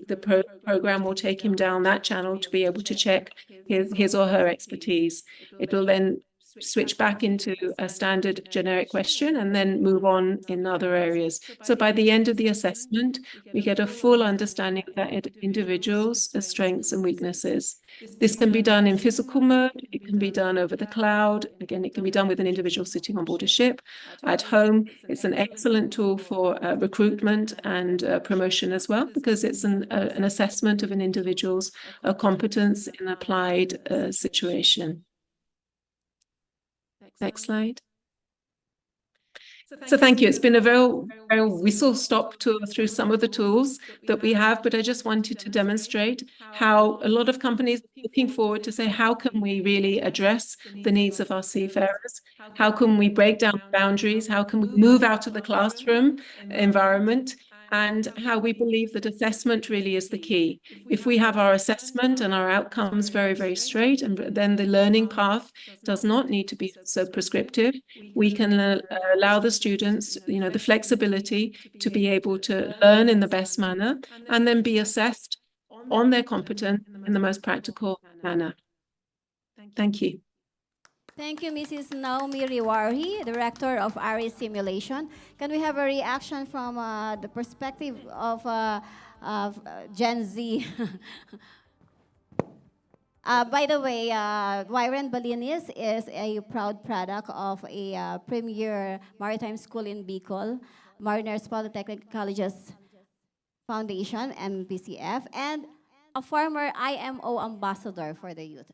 program will take him down that channel to be able to check his or her expertise. It will then switch back into a standard generic question and then move on in other areas. So by the end of the assessment, we get a full understanding of that individual's strengths and weaknesses. This can be done in physical mode, it can be done over the cloud. Again, it can be done with an individual sitting on board a ship. At home, it's an excellent tool for recruitment and promotion as well, because it's an assessment of an individual's competence in an applied situation. Next slide. So thank you. It's been a very whistle-stop tour through some of the tools that we have, but I just wanted to demonstrate how a lot of companies are looking forward to say, how can we really address the needs of our seafarers? How can we break down boundaries? How can we move out of the classroom environment? And how we believe that assessment really is the key. If we have our assessment and our outcomes very, very straight, and then the learning path does not need to be so prescriptive, we can allow the students, the flexibility to be able to learn in the best manner and then be assessed on their competence in the most practical manner. Thank you. Thank you, Mrs. Naomi Riwari, Director of RE Simulation. Can we have a reaction from the perspective of Gen Z? By the way, Wyron Balinis is a proud product of a premier maritime school in Bicol, Mariners Polytechnic Colleges Foundation, MPCF, and a former IMO ambassador for the youth.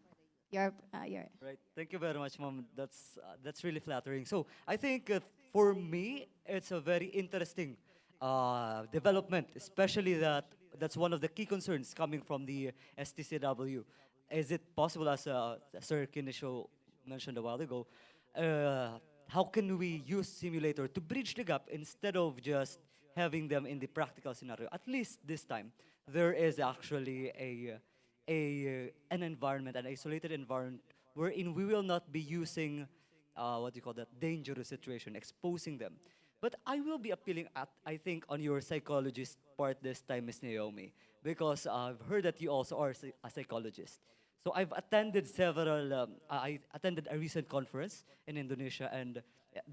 Right. Thank you very much, Mom. That's really flattering. So I think for me, it's a very interesting development, especially that's one of the key concerns coming from the STCW. Is it possible, as Sir Kinisho mentioned a while ago, how can we use simulator to bridge the gap instead of just having them in the practical scenario? At least this time, there is actually an environment, an isolated environment, wherein we will not be using, dangerous situation, exposing them. But I will be appealing I think, on your psychologist part this time, Ms. Naomi, because I've heard that you also are a psychologist. So I've attended I attended a recent conference in Indonesia, and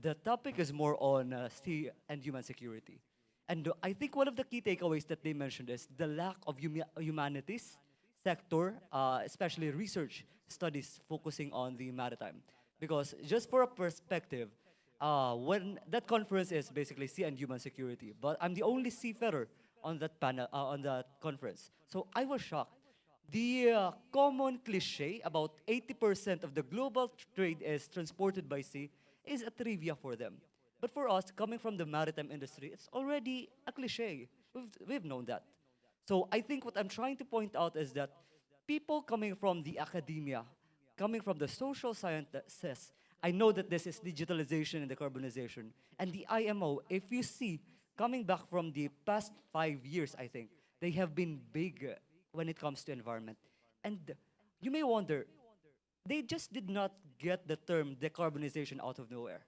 the topic is more on sea and human security. And I think one of the key takeaways that they mentioned is the lack of humanities sector, especially research studies focusing on the maritime. Because just for a perspective, when that conference is basically sea and human security, but I'm the only seafarer on that panel, on that conference. So I was shocked. The common cliche about 80% of the global trade is transported by sea is a trivia for them. But for us, coming from the maritime industry, it's already a cliche. We've known that. So I think what I'm trying to point out is that people coming from the academia, coming from the social sciences, I know that this is digitalization and decarbonization. And the IMO, if you see, coming back from the past 5 years, I think, they have been big when it comes to environment. And you may wonder, they just did not get the term decarbonization out of nowhere.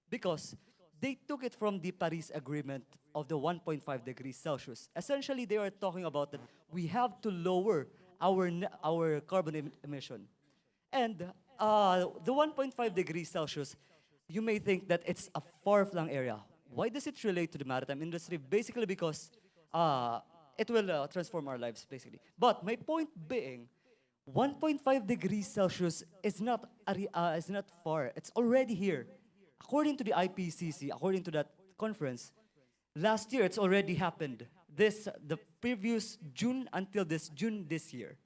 Because they took it from the Paris Agreement of the 1.5 degrees Celsius. Essentially, they are talking about that we have to lower our carbon emission. And the 1.5 degrees Celsius, you may think that it's a far-flung area. Why does it relate to the maritime industry? Basically because it will transform our lives, basically. But my point being, 1.5 degrees Celsius is not far. It's already here. According to the IPCC, according to that conference, last year it's already happened. the previous June until this June this year.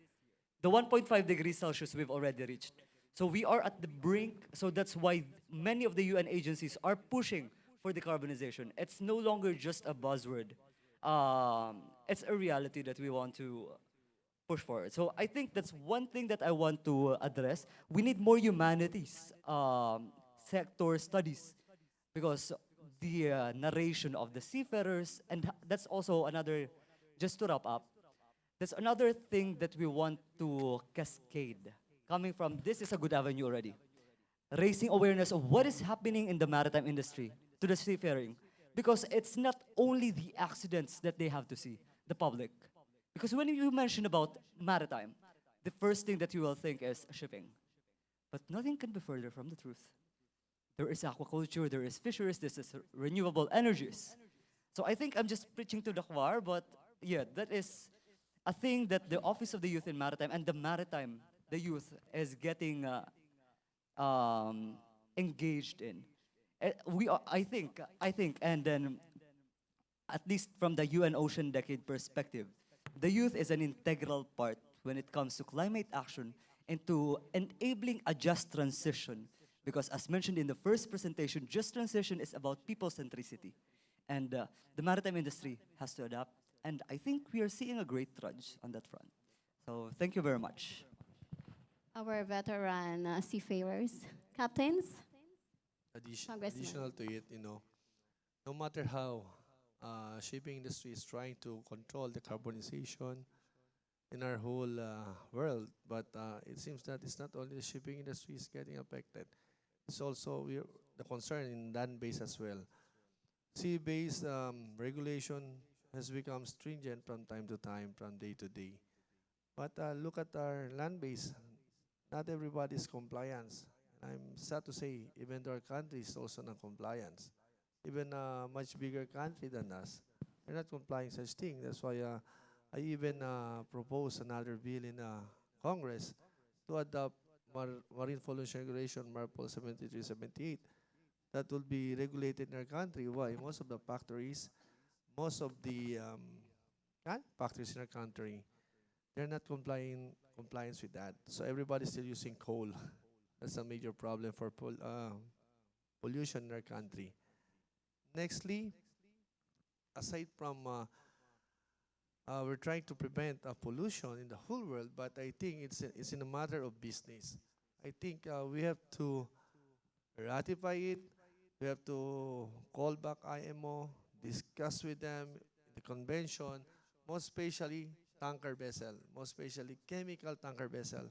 The 1.5 degrees Celsius we've already reached. So we are at the brink. So that's why many of the UN agencies are pushing for decarbonization. It's no longer just a buzzword. It's a reality that we want to push forward. So I think that's one thing that I want to address. We need more humanities sector studies because the narration of the seafarers, and that's also another, just to wrap up, that's another thing that we want to cascade. Coming from, this is a good avenue already. Raising awareness of what is happening in the maritime industry to the seafaring. Because it's not only the accidents that they have to see, the public. Because when you mention about maritime, the first thing that you will think is shipping. But nothing can be further from the truth. There is aquaculture, there is fisheries, this is renewable energies. So I think I'm just preaching to the choir, but yeah, that is a thing that the Office of the Youth in Maritime and the Maritime, the youth, is getting engaged in. We are, I think, and then at least from the UN Ocean Decade perspective, the youth is an integral part when it comes to climate action and to enabling a just transition. Because as mentioned in the first presentation, just transition is about people centricity. And the maritime industry has to adapt. And I think we are seeing a great trudge on that front. So thank you very much. Our veteran seafarers, captains, Congressman. Additional to it, no matter how shipping industry is trying to control the carbonization in our whole world, but it seems that it's not only the shipping industry is getting affected. It's also the concern in land-based as well. Sea-based regulation has become stringent from time to time, from day to day. But look at our land-based. Not everybody's compliance. I'm sad to say, even though our country is also not compliance. Even a much bigger country than us, they're not complying such thing. That's why I even proposed another bill in Congress to adopt Marine Pollution Regulation, MARPOL 7378, that will be regulated in our country. Why? Most of the factories, most of the factories in our country, they're not compliance with that. So everybody's still using coal. That's a major problem for pollution in our country. Nextly, aside from we're trying to prevent pollution in the whole world, but I think it's in a matter of business. I think we have to ratify it. We have to call back IMO, discuss with them the convention, most especially tanker vessel, most especially chemical tanker vessel,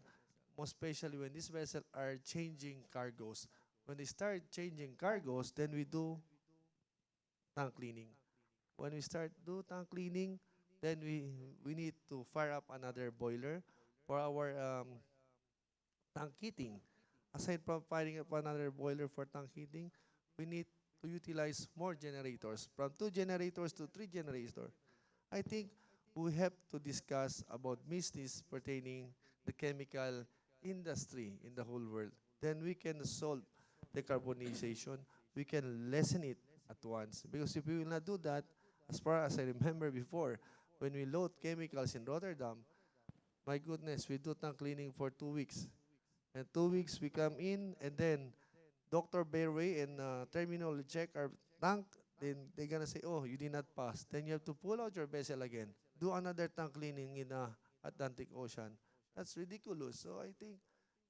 most especially when these vessels are changing cargoes. When they start changing cargoes, then we do tank cleaning. When we start do tank cleaning, then we need to fire up another boiler for our tank heating. Aside from firing up another boiler for tank heating, we need to utilize more generators, from 2 generators to 3 generators. I think we have to discuss about business pertaining the chemical industry in the whole world. Then we can solve decarbonization. We can lessen it at once. Because if we will not do that, as far as I remember before, when we load chemicals in Rotterdam, my goodness, we do tank cleaning for 2 weeks. And 2 weeks we come in, and then Dr. Bearway and terminal will check our tank. Then they're gonna say, oh, you did not pass. Then you have to pull out your vessel again. Do another tank cleaning in the Atlantic Ocean. That's ridiculous. So I think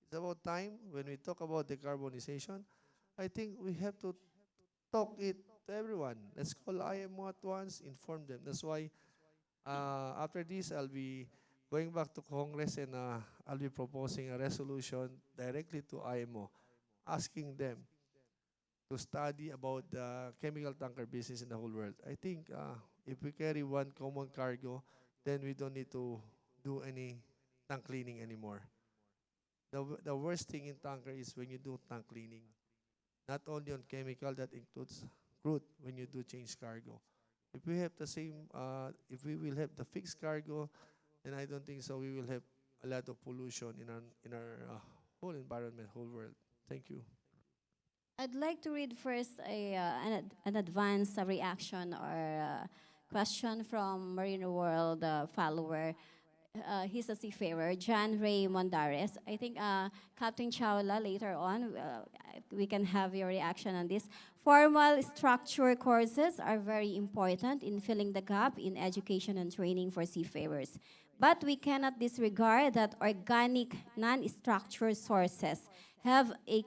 it's about time when we talk about decarbonization. I think we have to talk it to everyone. Let's call IMO at once, inform them. That's why after this, I'll be going back to Congress and I'll be proposing a resolution directly to IMO, asking them to study about the chemical tanker business in the whole world. I think if we carry one common cargo, then we don't need to do any tank cleaning anymore. The worst thing in tanker is when you do tank cleaning. Not only on chemical, that includes crude when you do change cargo. If we have the same, if we will have the fixed cargo, then I don't think so. We will have a lot of pollution in our whole environment, whole world. Thank you. I'd like to read first an advance reaction or question from Marino World follower. He's a seafarer, John Ray Mondares. I think Captain Chawla later on, we can have your reaction on this. Formal structure courses are very important in filling the gap in education and training for seafarers. But we cannot disregard that organic, non-structured sources have a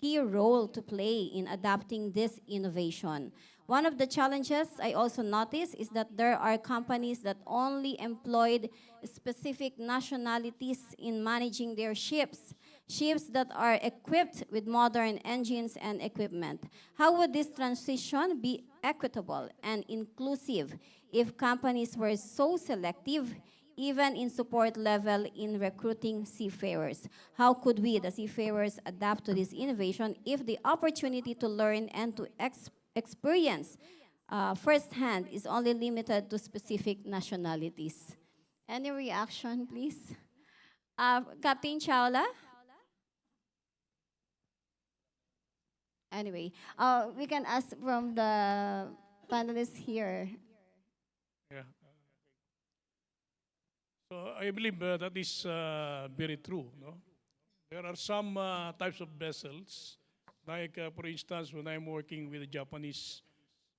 key role to play in adapting this innovation. One of the challenges I also noticed is that there are companies that only employed specific nationalities in managing their ships, ships that are equipped with modern engines and equipment. How would this transition be equitable and inclusive if companies were so selective even in support level in recruiting seafarers? How could we, the seafarers, adapt to this innovation if the opportunity to learn and to experience firsthand is only limited to specific nationalities? Any reaction, please? Captain Chawla? Anyway, we can ask from the panelists here. Yeah. So I believe that is very true. No? There are some types of vessels, like for instance, when I'm working with a Japanese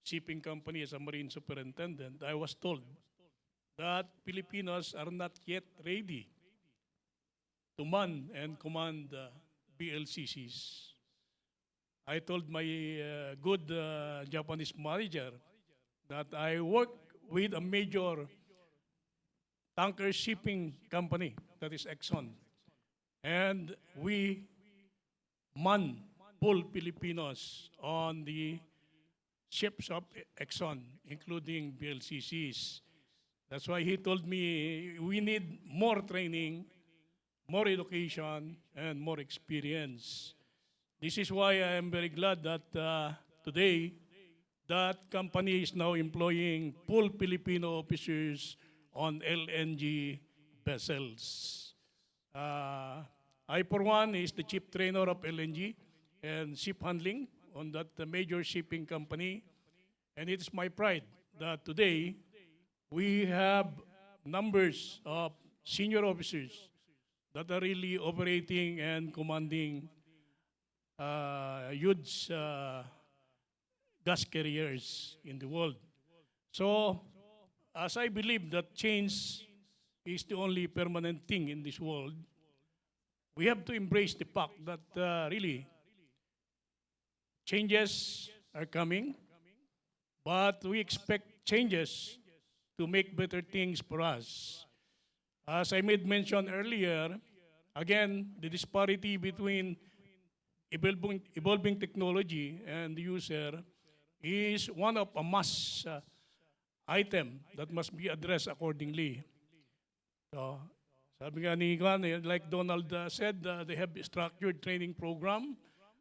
shipping company as a marine superintendent, I was told that Filipinos are not yet ready to man and command BLCCs. I told my good Japanese manager that I work with a major tanker shipping company, that is Exxon. And we man full Filipinos on the ships of Exxon, including BLCCs. That's why he told me we need more training, more education, and more experience. This is why I am very glad that today that company is now employing full Filipino officers on LNG vessels. I, for one, is the chief trainer of LNG and ship handling on that major shipping company. And it's my pride that today we have numbers of senior officers that are really operating and commanding huge gas carriers in the world. So, as I believe that change is the only permanent thing in this world, we have to embrace the fact that really changes are coming, but we expect changes to make better things for us. As I made mention earlier, again, the disparity between evolving technology and the user is one of a must item that must be addressed accordingly. So, sabi nga ni Juan, like Donald said, they have a structured training program.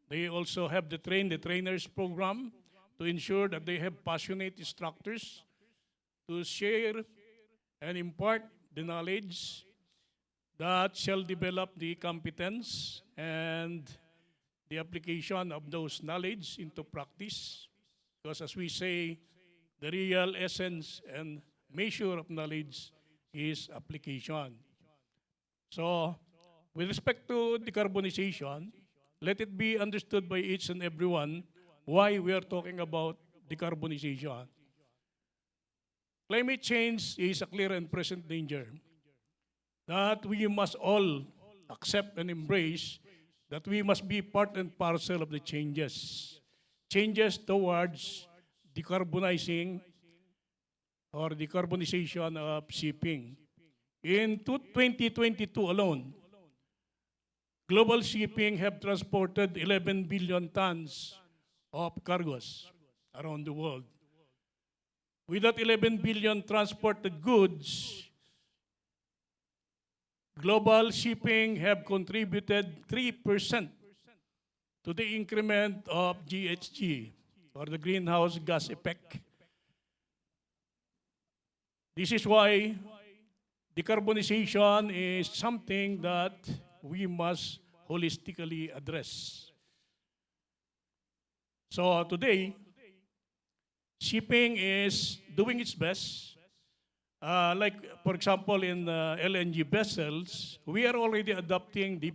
They also have the trainers program to ensure that they have passionate instructors to share and impart the knowledge that shall develop the competence and the application of those knowledge into practice. Because as we say, the real essence and measure of knowledge is application. So, with respect to decarbonization, let it be understood by each and everyone why we are talking about decarbonization. Climate change is a clear and present danger that we must all accept and embrace, that we must be part and parcel of the changes. Changes towards decarbonizing or decarbonization of shipping. In 2022 alone, global shipping have transported 11 billion tons of cargoes around the world. With that 11 billion transported goods, global shipping have contributed 3% to the increment of GHG, or the greenhouse gas effect. This is why decarbonization is something that we must holistically address. So today, shipping is doing its best. Like, for example, in LNG vessels, we are already adopting the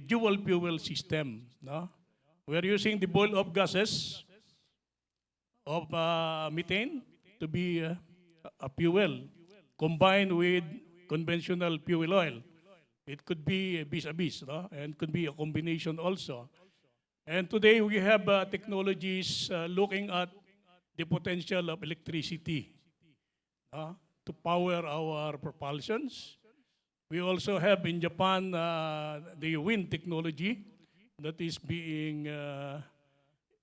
dual fuel system. No? We are using the boil-off gases of methane to be a fuel combined with conventional fuel oil. It could be bis-a-bis, no? And could be a combination also. And today we have technologies looking at the potential of electricity to power our propulsions. We also have in Japan the wind technology that is being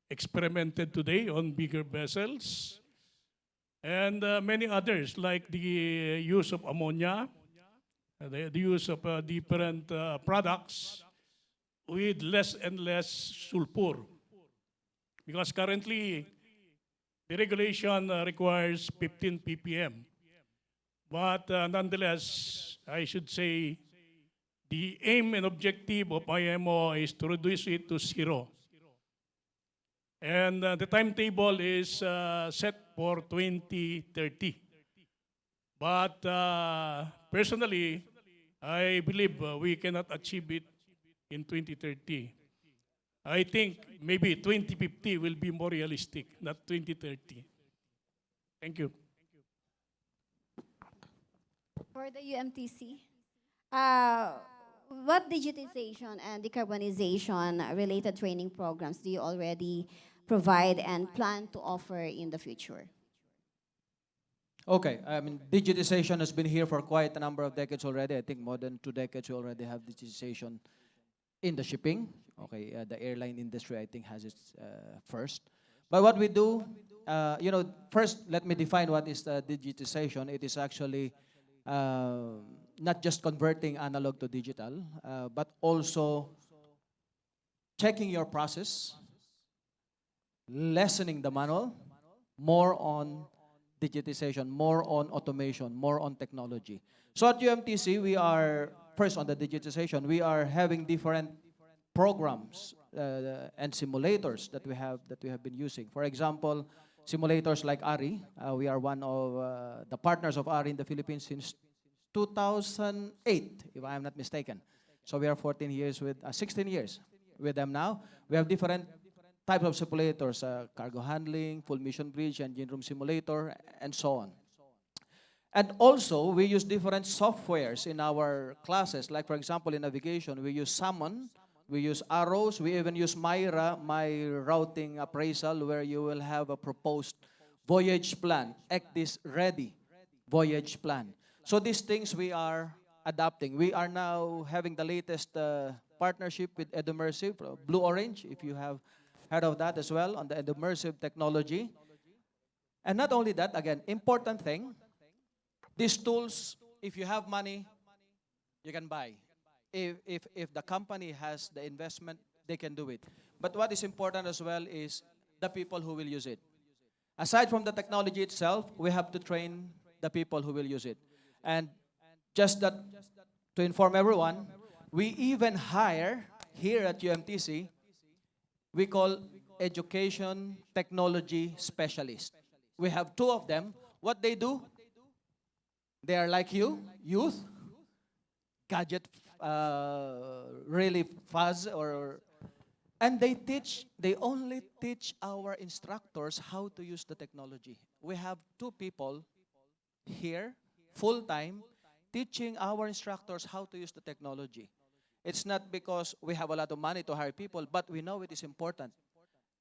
experimented today on bigger vessels. And many others like the use of ammonia, the use of different products with less and less sulfur. Because currently, the regulation requires 15 ppm. But nonetheless, I should say the aim and objective of IMO is to reduce it to zero. And the timetable is set for 2030. But personally, I believe we cannot achieve it in 2030. I think maybe 2050 will be more realistic, not 2030. Thank you. For the UMTC, what digitization and decarbonization related training programs do you already provide and plan to offer in the future? Okay, I mean, digitization has been here for quite a number of decades already. I think more than 2 decades we already have digitization in the shipping. Okay, the airline industry, I think, has its first. But what we do, first let me define what is digitization. It is actually not just converting analog to digital, but also checking your process, lessening the manual, more on digitization, more on automation, more on technology. So at UMTC, we are, first on the digitization, we are having different programs and simulators that we have been using. For example, simulators like ARI. We are one of the partners of ARI in the Philippines since 2008, if I am not mistaken. So we are 16 years with them now. We have different types of simulators, cargo handling, full mission bridge, engine room simulator, and so on. And also, we use different softwares in our classes. Like, for example, in navigation, we use Salmon, we use Arrows, we even use Myra, my routing appraisal, where you will have a proposed voyage plan, ECDIS ready voyage plan. So these things we are adapting. We are now having the latest partnership with Edumersive, Blue Orange, if you have heard of that as well, on the Edumersive technology. And not only that, again, important thing, these tools, if you have money, you can buy. If the company has the investment, they can do it. But what is important as well is the people who will use it. Aside from the technology itself, we have to train the people who will use it. And just that, to inform everyone, we even hire here at UMTC, we call education technology specialists. We have 2 of them. What they do, they are like you, youth, gadget, really fuzz, and they only teach our instructors how to use the technology. We have 2 people here, full-time, teaching our instructors how to use the technology. It's not because we have a lot of money to hire people, but we know it is important.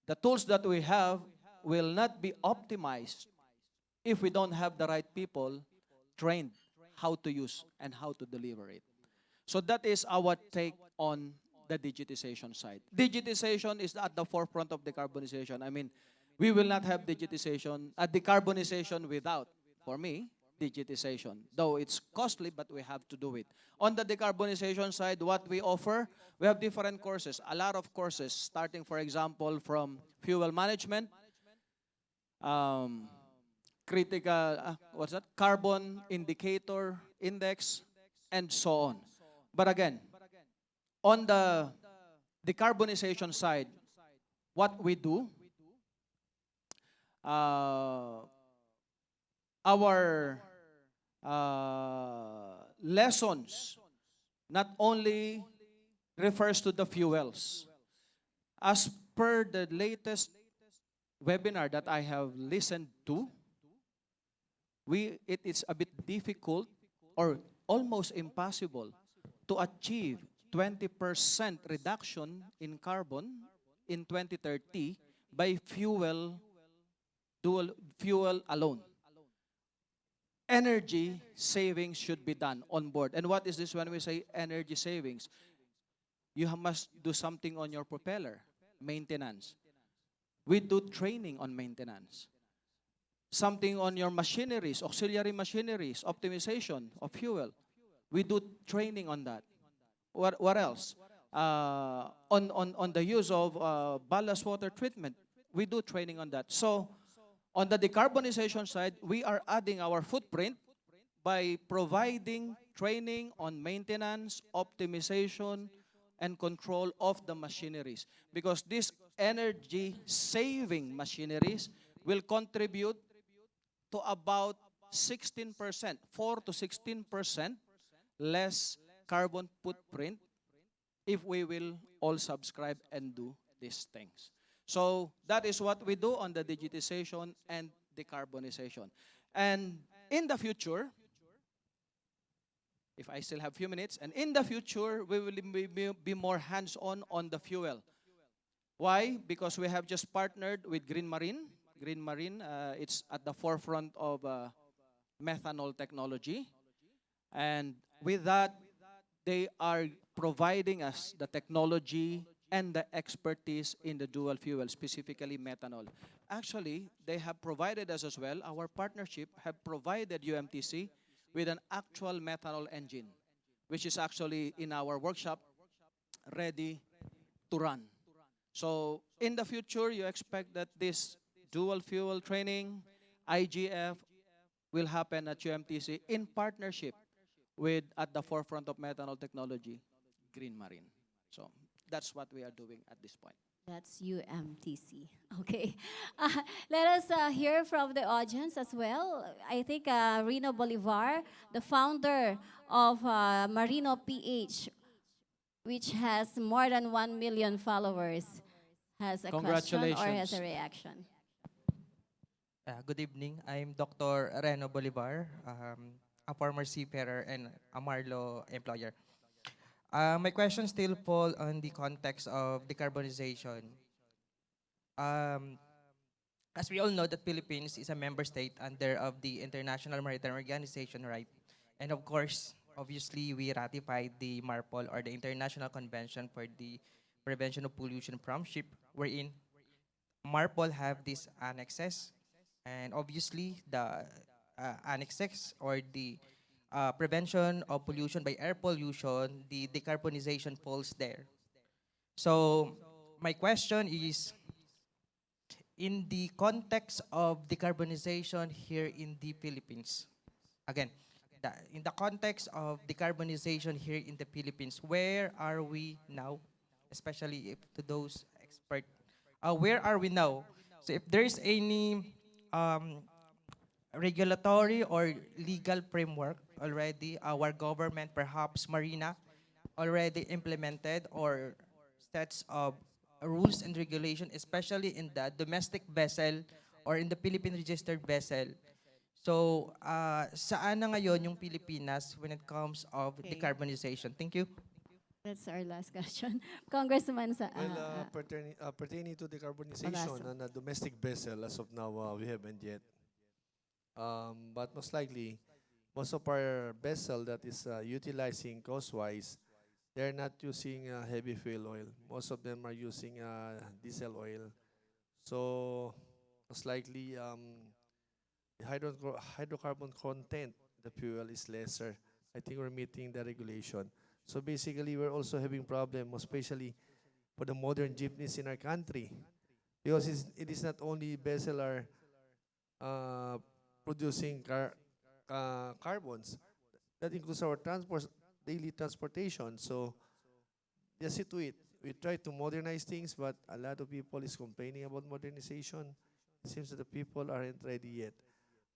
The tools that we have will not be optimized if we don't have the right people trained how to use and how to deliver it. So that is our take on the digitization side. Digitization is at the forefront of decarbonization. I mean, we will not have decarbonization without, for me, digitization. Though it's costly, but we have to do it. On the decarbonization side, what we offer, we have different courses, a lot of courses, starting, for example, from fuel management, carbon indicator index, and so on. But again, on the decarbonization side, what we do, uh, our lessons not only refers to the fuels. As per the latest webinar that I have listened to, it is a bit difficult or almost impossible to achieve 20% reduction in carbon in 2030 by dual fuel alone. Energy savings should be done on board. And what is this when we say energy savings? You must do something on your propeller, maintenance. We do training on maintenance. Something on your machineries, auxiliary machineries, optimization of fuel. We do training on that. What else? On the use of ballast water treatment, we do training on that. So on the decarbonization side, we are adding our footprint by providing training on maintenance, optimization, and control of the machineries. Because these energy-saving machineries will contribute to about 16%, 4 to 16% less carbon footprint if we will all subscribe and do these things. So that is what we do on the digitization and decarbonization. And in the future, if I still have a few minutes, and in the future, we will be more hands-on on the fuel. Why? Because we have just partnered with Green Marine. Green Marine, it's at the forefront of methanol technology. And with that, they are providing us the technology and the expertise in the dual fuel, specifically methanol. Actually, they have provided us as well, our partnership have provided UMTC with an actual methanol engine, which is actually in our workshop, ready to run. So in the future, you expect that this dual fuel training, IGF, will happen at UMTC in partnership with, at the forefront of methanol technology, Green Marine. So that's what we are doing at this point. That's UMTC. Okay. Let us hear from the audience as well. I think Rino Bolivar, the founder of Marino PH, which has more than 1 million followers, has a question or has a reaction. Good evening. I'm Dr. Reno Bolivar, a former seafarer and a Marlo employer. My question still fall on the context of decarbonization. As we all know, that Philippines is a member state under of the International Maritime Organization, right? And of course, obviously, we ratified the MARPOL, or the International Convention for the Prevention of Pollution from Ship, wherein MARPOL have these annexes, and obviously the annexes, or the prevention of pollution by air pollution, the decarbonization falls there. So my question is, in the context of decarbonization here in the Philippines, again, in the context of decarbonization here in the Philippines, where are we now, especially if to those experts, where are we now? So if there is any regulatory or legal framework already, our government, perhaps Marina, already implemented or sets of rules and regulation, especially in the domestic vessel or in the Philippine registered vessel. So, saan na ngayon yung Pilipinas when it comes of decarbonization? Thank you. That's our last question. Congressman sa... Pertaining to decarbonization on a domestic vessel, as of now, we haven't yet. But most likely, most of our vessel that is utilizing coastwise, they're not using heavy fuel oil. Most of them are using diesel oil. So most likely, the hydrocarbon content, the fuel is lesser. I think we're meeting the regulation. So basically, we're also having problem, especially for the modern jeepneys in our country, because it is not only vessel are producing carbons. That includes our daily transportation. So just see to it. We try to modernize things, but a lot of people is complaining about modernization. It seems that the people aren't ready yet.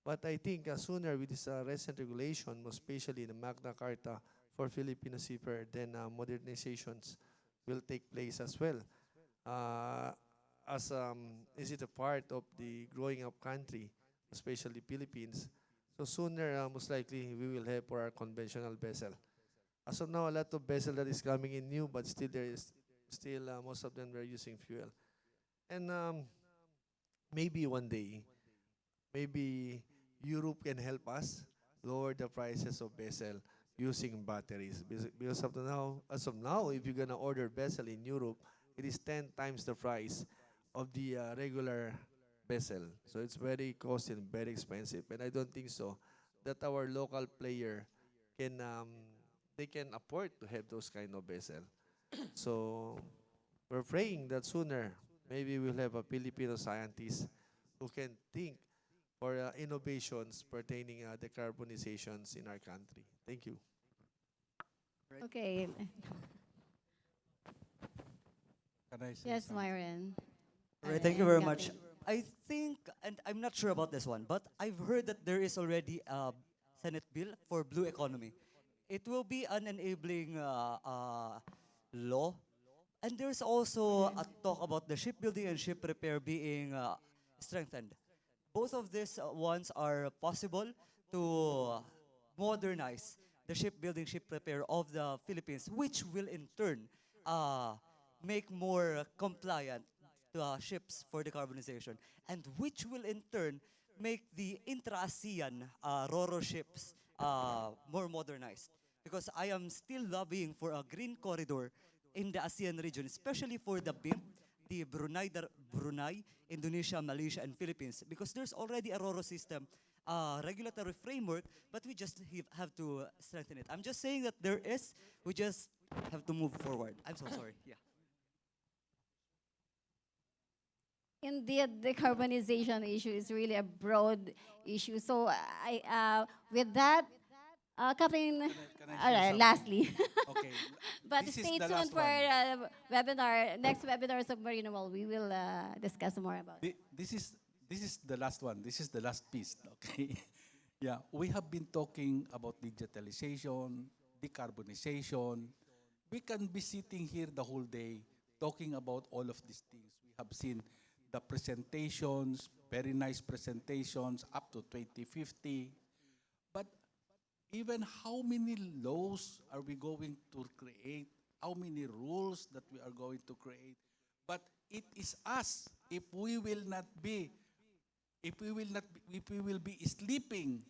But I think sooner with this recent regulation, most especially the Magna Carta for Filipino seafarer, then modernizations will take place as well. Uh, as is it a part of the growing up country, especially Philippines? So sooner, most likely, we will have for our conventional vessel. As of now, a lot of vessel that is coming in new, but still there is still most of them are using fuel. And maybe one day, maybe Europe can help us lower the prices of vessel using batteries. Because as of now, if you're gonna order vessel in Europe, it is 10 times the price of the regular vessel. So it's very costly and very expensive. And I don't think so that our local player can they can afford to have those kind of vessel. So we're praying that sooner maybe we'll have a Filipino scientist who can think for innovations pertaining decarbonizations in our country. Thank you. Okay. Can I say Yes, something? Myron. All right, thank you very Captain. much. I think, and I'm not sure about this one, but I've heard that there is already a Senate bill for blue economy. It will be an enabling law. And there's also a talk about the shipbuilding and ship repair being strengthened. Both of these ones are possible to modernize the shipbuilding, ship repair of the Philippines, which will in turn uh, make more compliant ships for decarbonization, and which will in turn make the intra-ASEAN RoRo ships more modernized. Because I am still lobbying for a green corridor in the ASEAN region, especially for the BIM, the Brunei, Indonesia, Malaysia, and Philippines, because there's already a RoRo system, regulatory framework, but we just have to strengthen it. I'm just saying that there is, we just have to move forward. I'm so sorry. Yeah. Indeed, the carbonization issue is really a broad issue. So with that, Captain, Can I all share right, something? lastly. Okay. But This is stay the tuned last for one. webinar, next webinars of Marino World. We will discuss more about it. This is the last one. This is the last piece. Okay. Yeah, we have been talking about digitalization, decarbonization. We can be sitting here the whole day talking about all of these things. We have seen the presentations, very nice presentations up to 2050. But even how many laws are we going to create? How many rules that we are going to create? But it is us, if we will not be, if we will be sleeping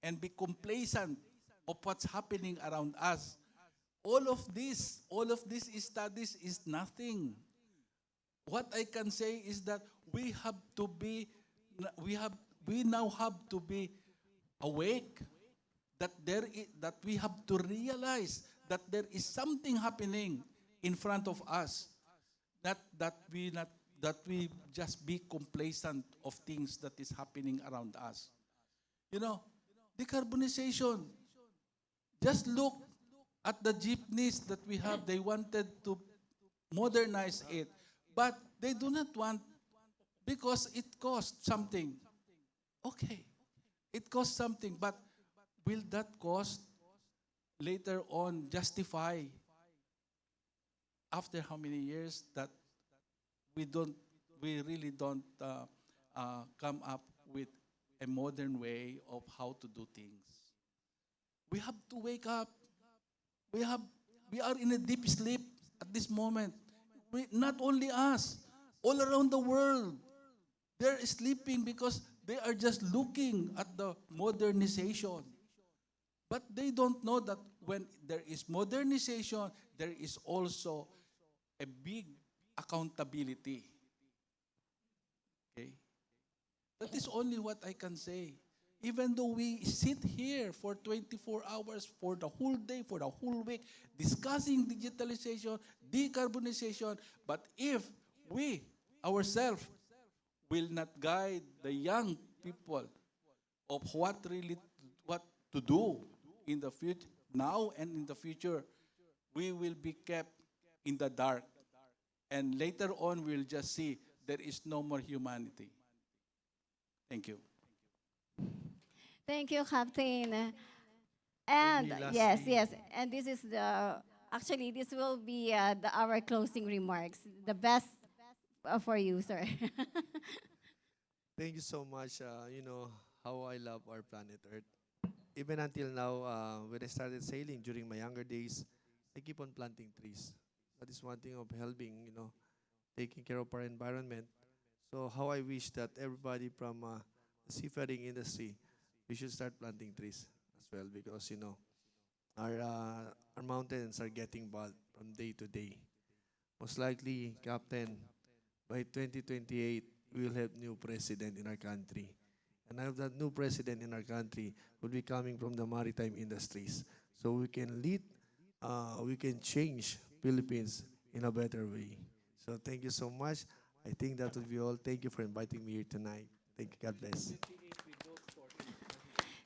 and be complacent of what's happening around us, all of these studies is nothing. What I can say is that we have to be, we now have to be awake, that that we have to realize that there is something happening in front of us, that we just be complacent of things that is happening around us. You know, decarbonization. Just look at the jeepneys that we have. They wanted to modernize it, but they do not want, because it costs something. Okay, it costs something, but will that cost later on justify, after how many years, that we really don't come up with a modern way of how to do things? We have to wake up. We are in a deep sleep at this moment. Not only us, all around the world, they're sleeping because they are just looking at the modernization. But they don't know that when there is modernization, there is also a big accountability. Okay? That is only what I can say. Even though we sit here for 24 hours, for the whole day, for the whole week, discussing digitalization, decarbonization, but if we ourselves will not guide the young people of what to do in the future, now and in the future, we will be kept in the dark. And later on, we'll just see there is no more humanity. Thank you. Thank you, Captain. And Maybe yes, lastly- yes, and this is actually, this will be our closing remarks. The best for you, sir. Thank you so much. You know how I love our planet Earth. Even until now, when I started sailing during my younger days, I keep on planting trees. That is one thing of helping, taking care of our environment. So how I wish that everybody from the seafaring industry, we should start planting trees as well because, our mountains are getting bald from day to day. Most likely, Captain, by 2028, we will have new president in our country. And I have that new president in our country will be coming from the maritime industries. So we can lead, we can change Philippines in a better way. So thank you so much. I think that will be all. Thank you for inviting me here tonight. Thank you. God bless.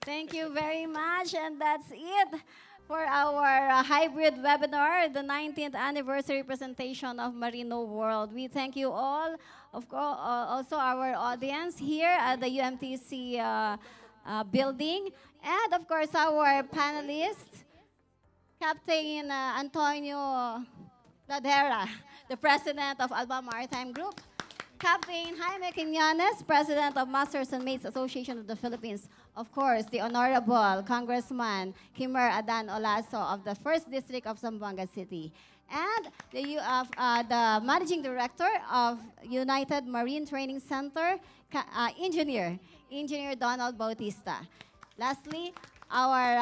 Thank you very much. And that's it for our hybrid webinar, the 19th anniversary presentation of Marino World. We thank you all, of course, also our audience here at the UMTC building, and of course our panelists, Captain Antonio Ladera, the president of Alba Maritime Group, Captain Jaime Quiñones, President of Masters and Mates Association of the Philippines. Of course, the Honorable Congressman Kimer Adan Olaso of the 1st District of Zamboanga City. And the Managing Director of United Marine Training Center, Engineer Donald Bautista. Lastly, our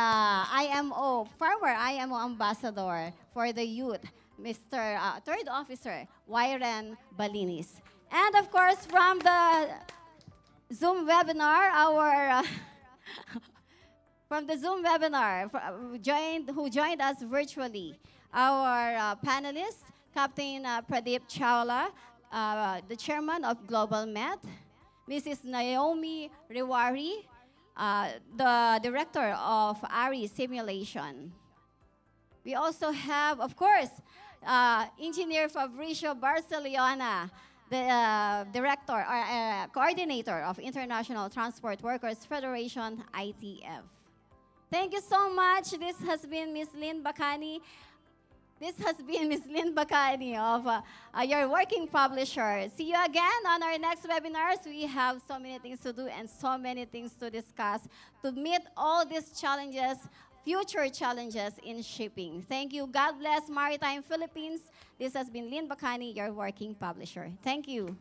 former IMO Ambassador for the Youth, Mr. Third Officer Wyren Balinis. And of course, from the Zoom webinar, who joined us virtually, our panelists, Captain Pradeep Chawla, the Chairman of Global Met, Mrs. Naomi Rewari, the Director of ARI Simulation. We also have, of course, Engineer Fabricio Barcelona, the Director or Coordinator of International Transport Workers Federation, ITF. Thank you so much. This has been Ms. Lynn Bacani. This has been Ms. Lynn Bacani of your working publisher. See you again on our next webinars. We have so many things to do and so many things to discuss to meet all these challenges, future challenges in shipping. Thank you. God bless Maritime Philippines. This has been Lynn Bacani, your working publisher. Thank you.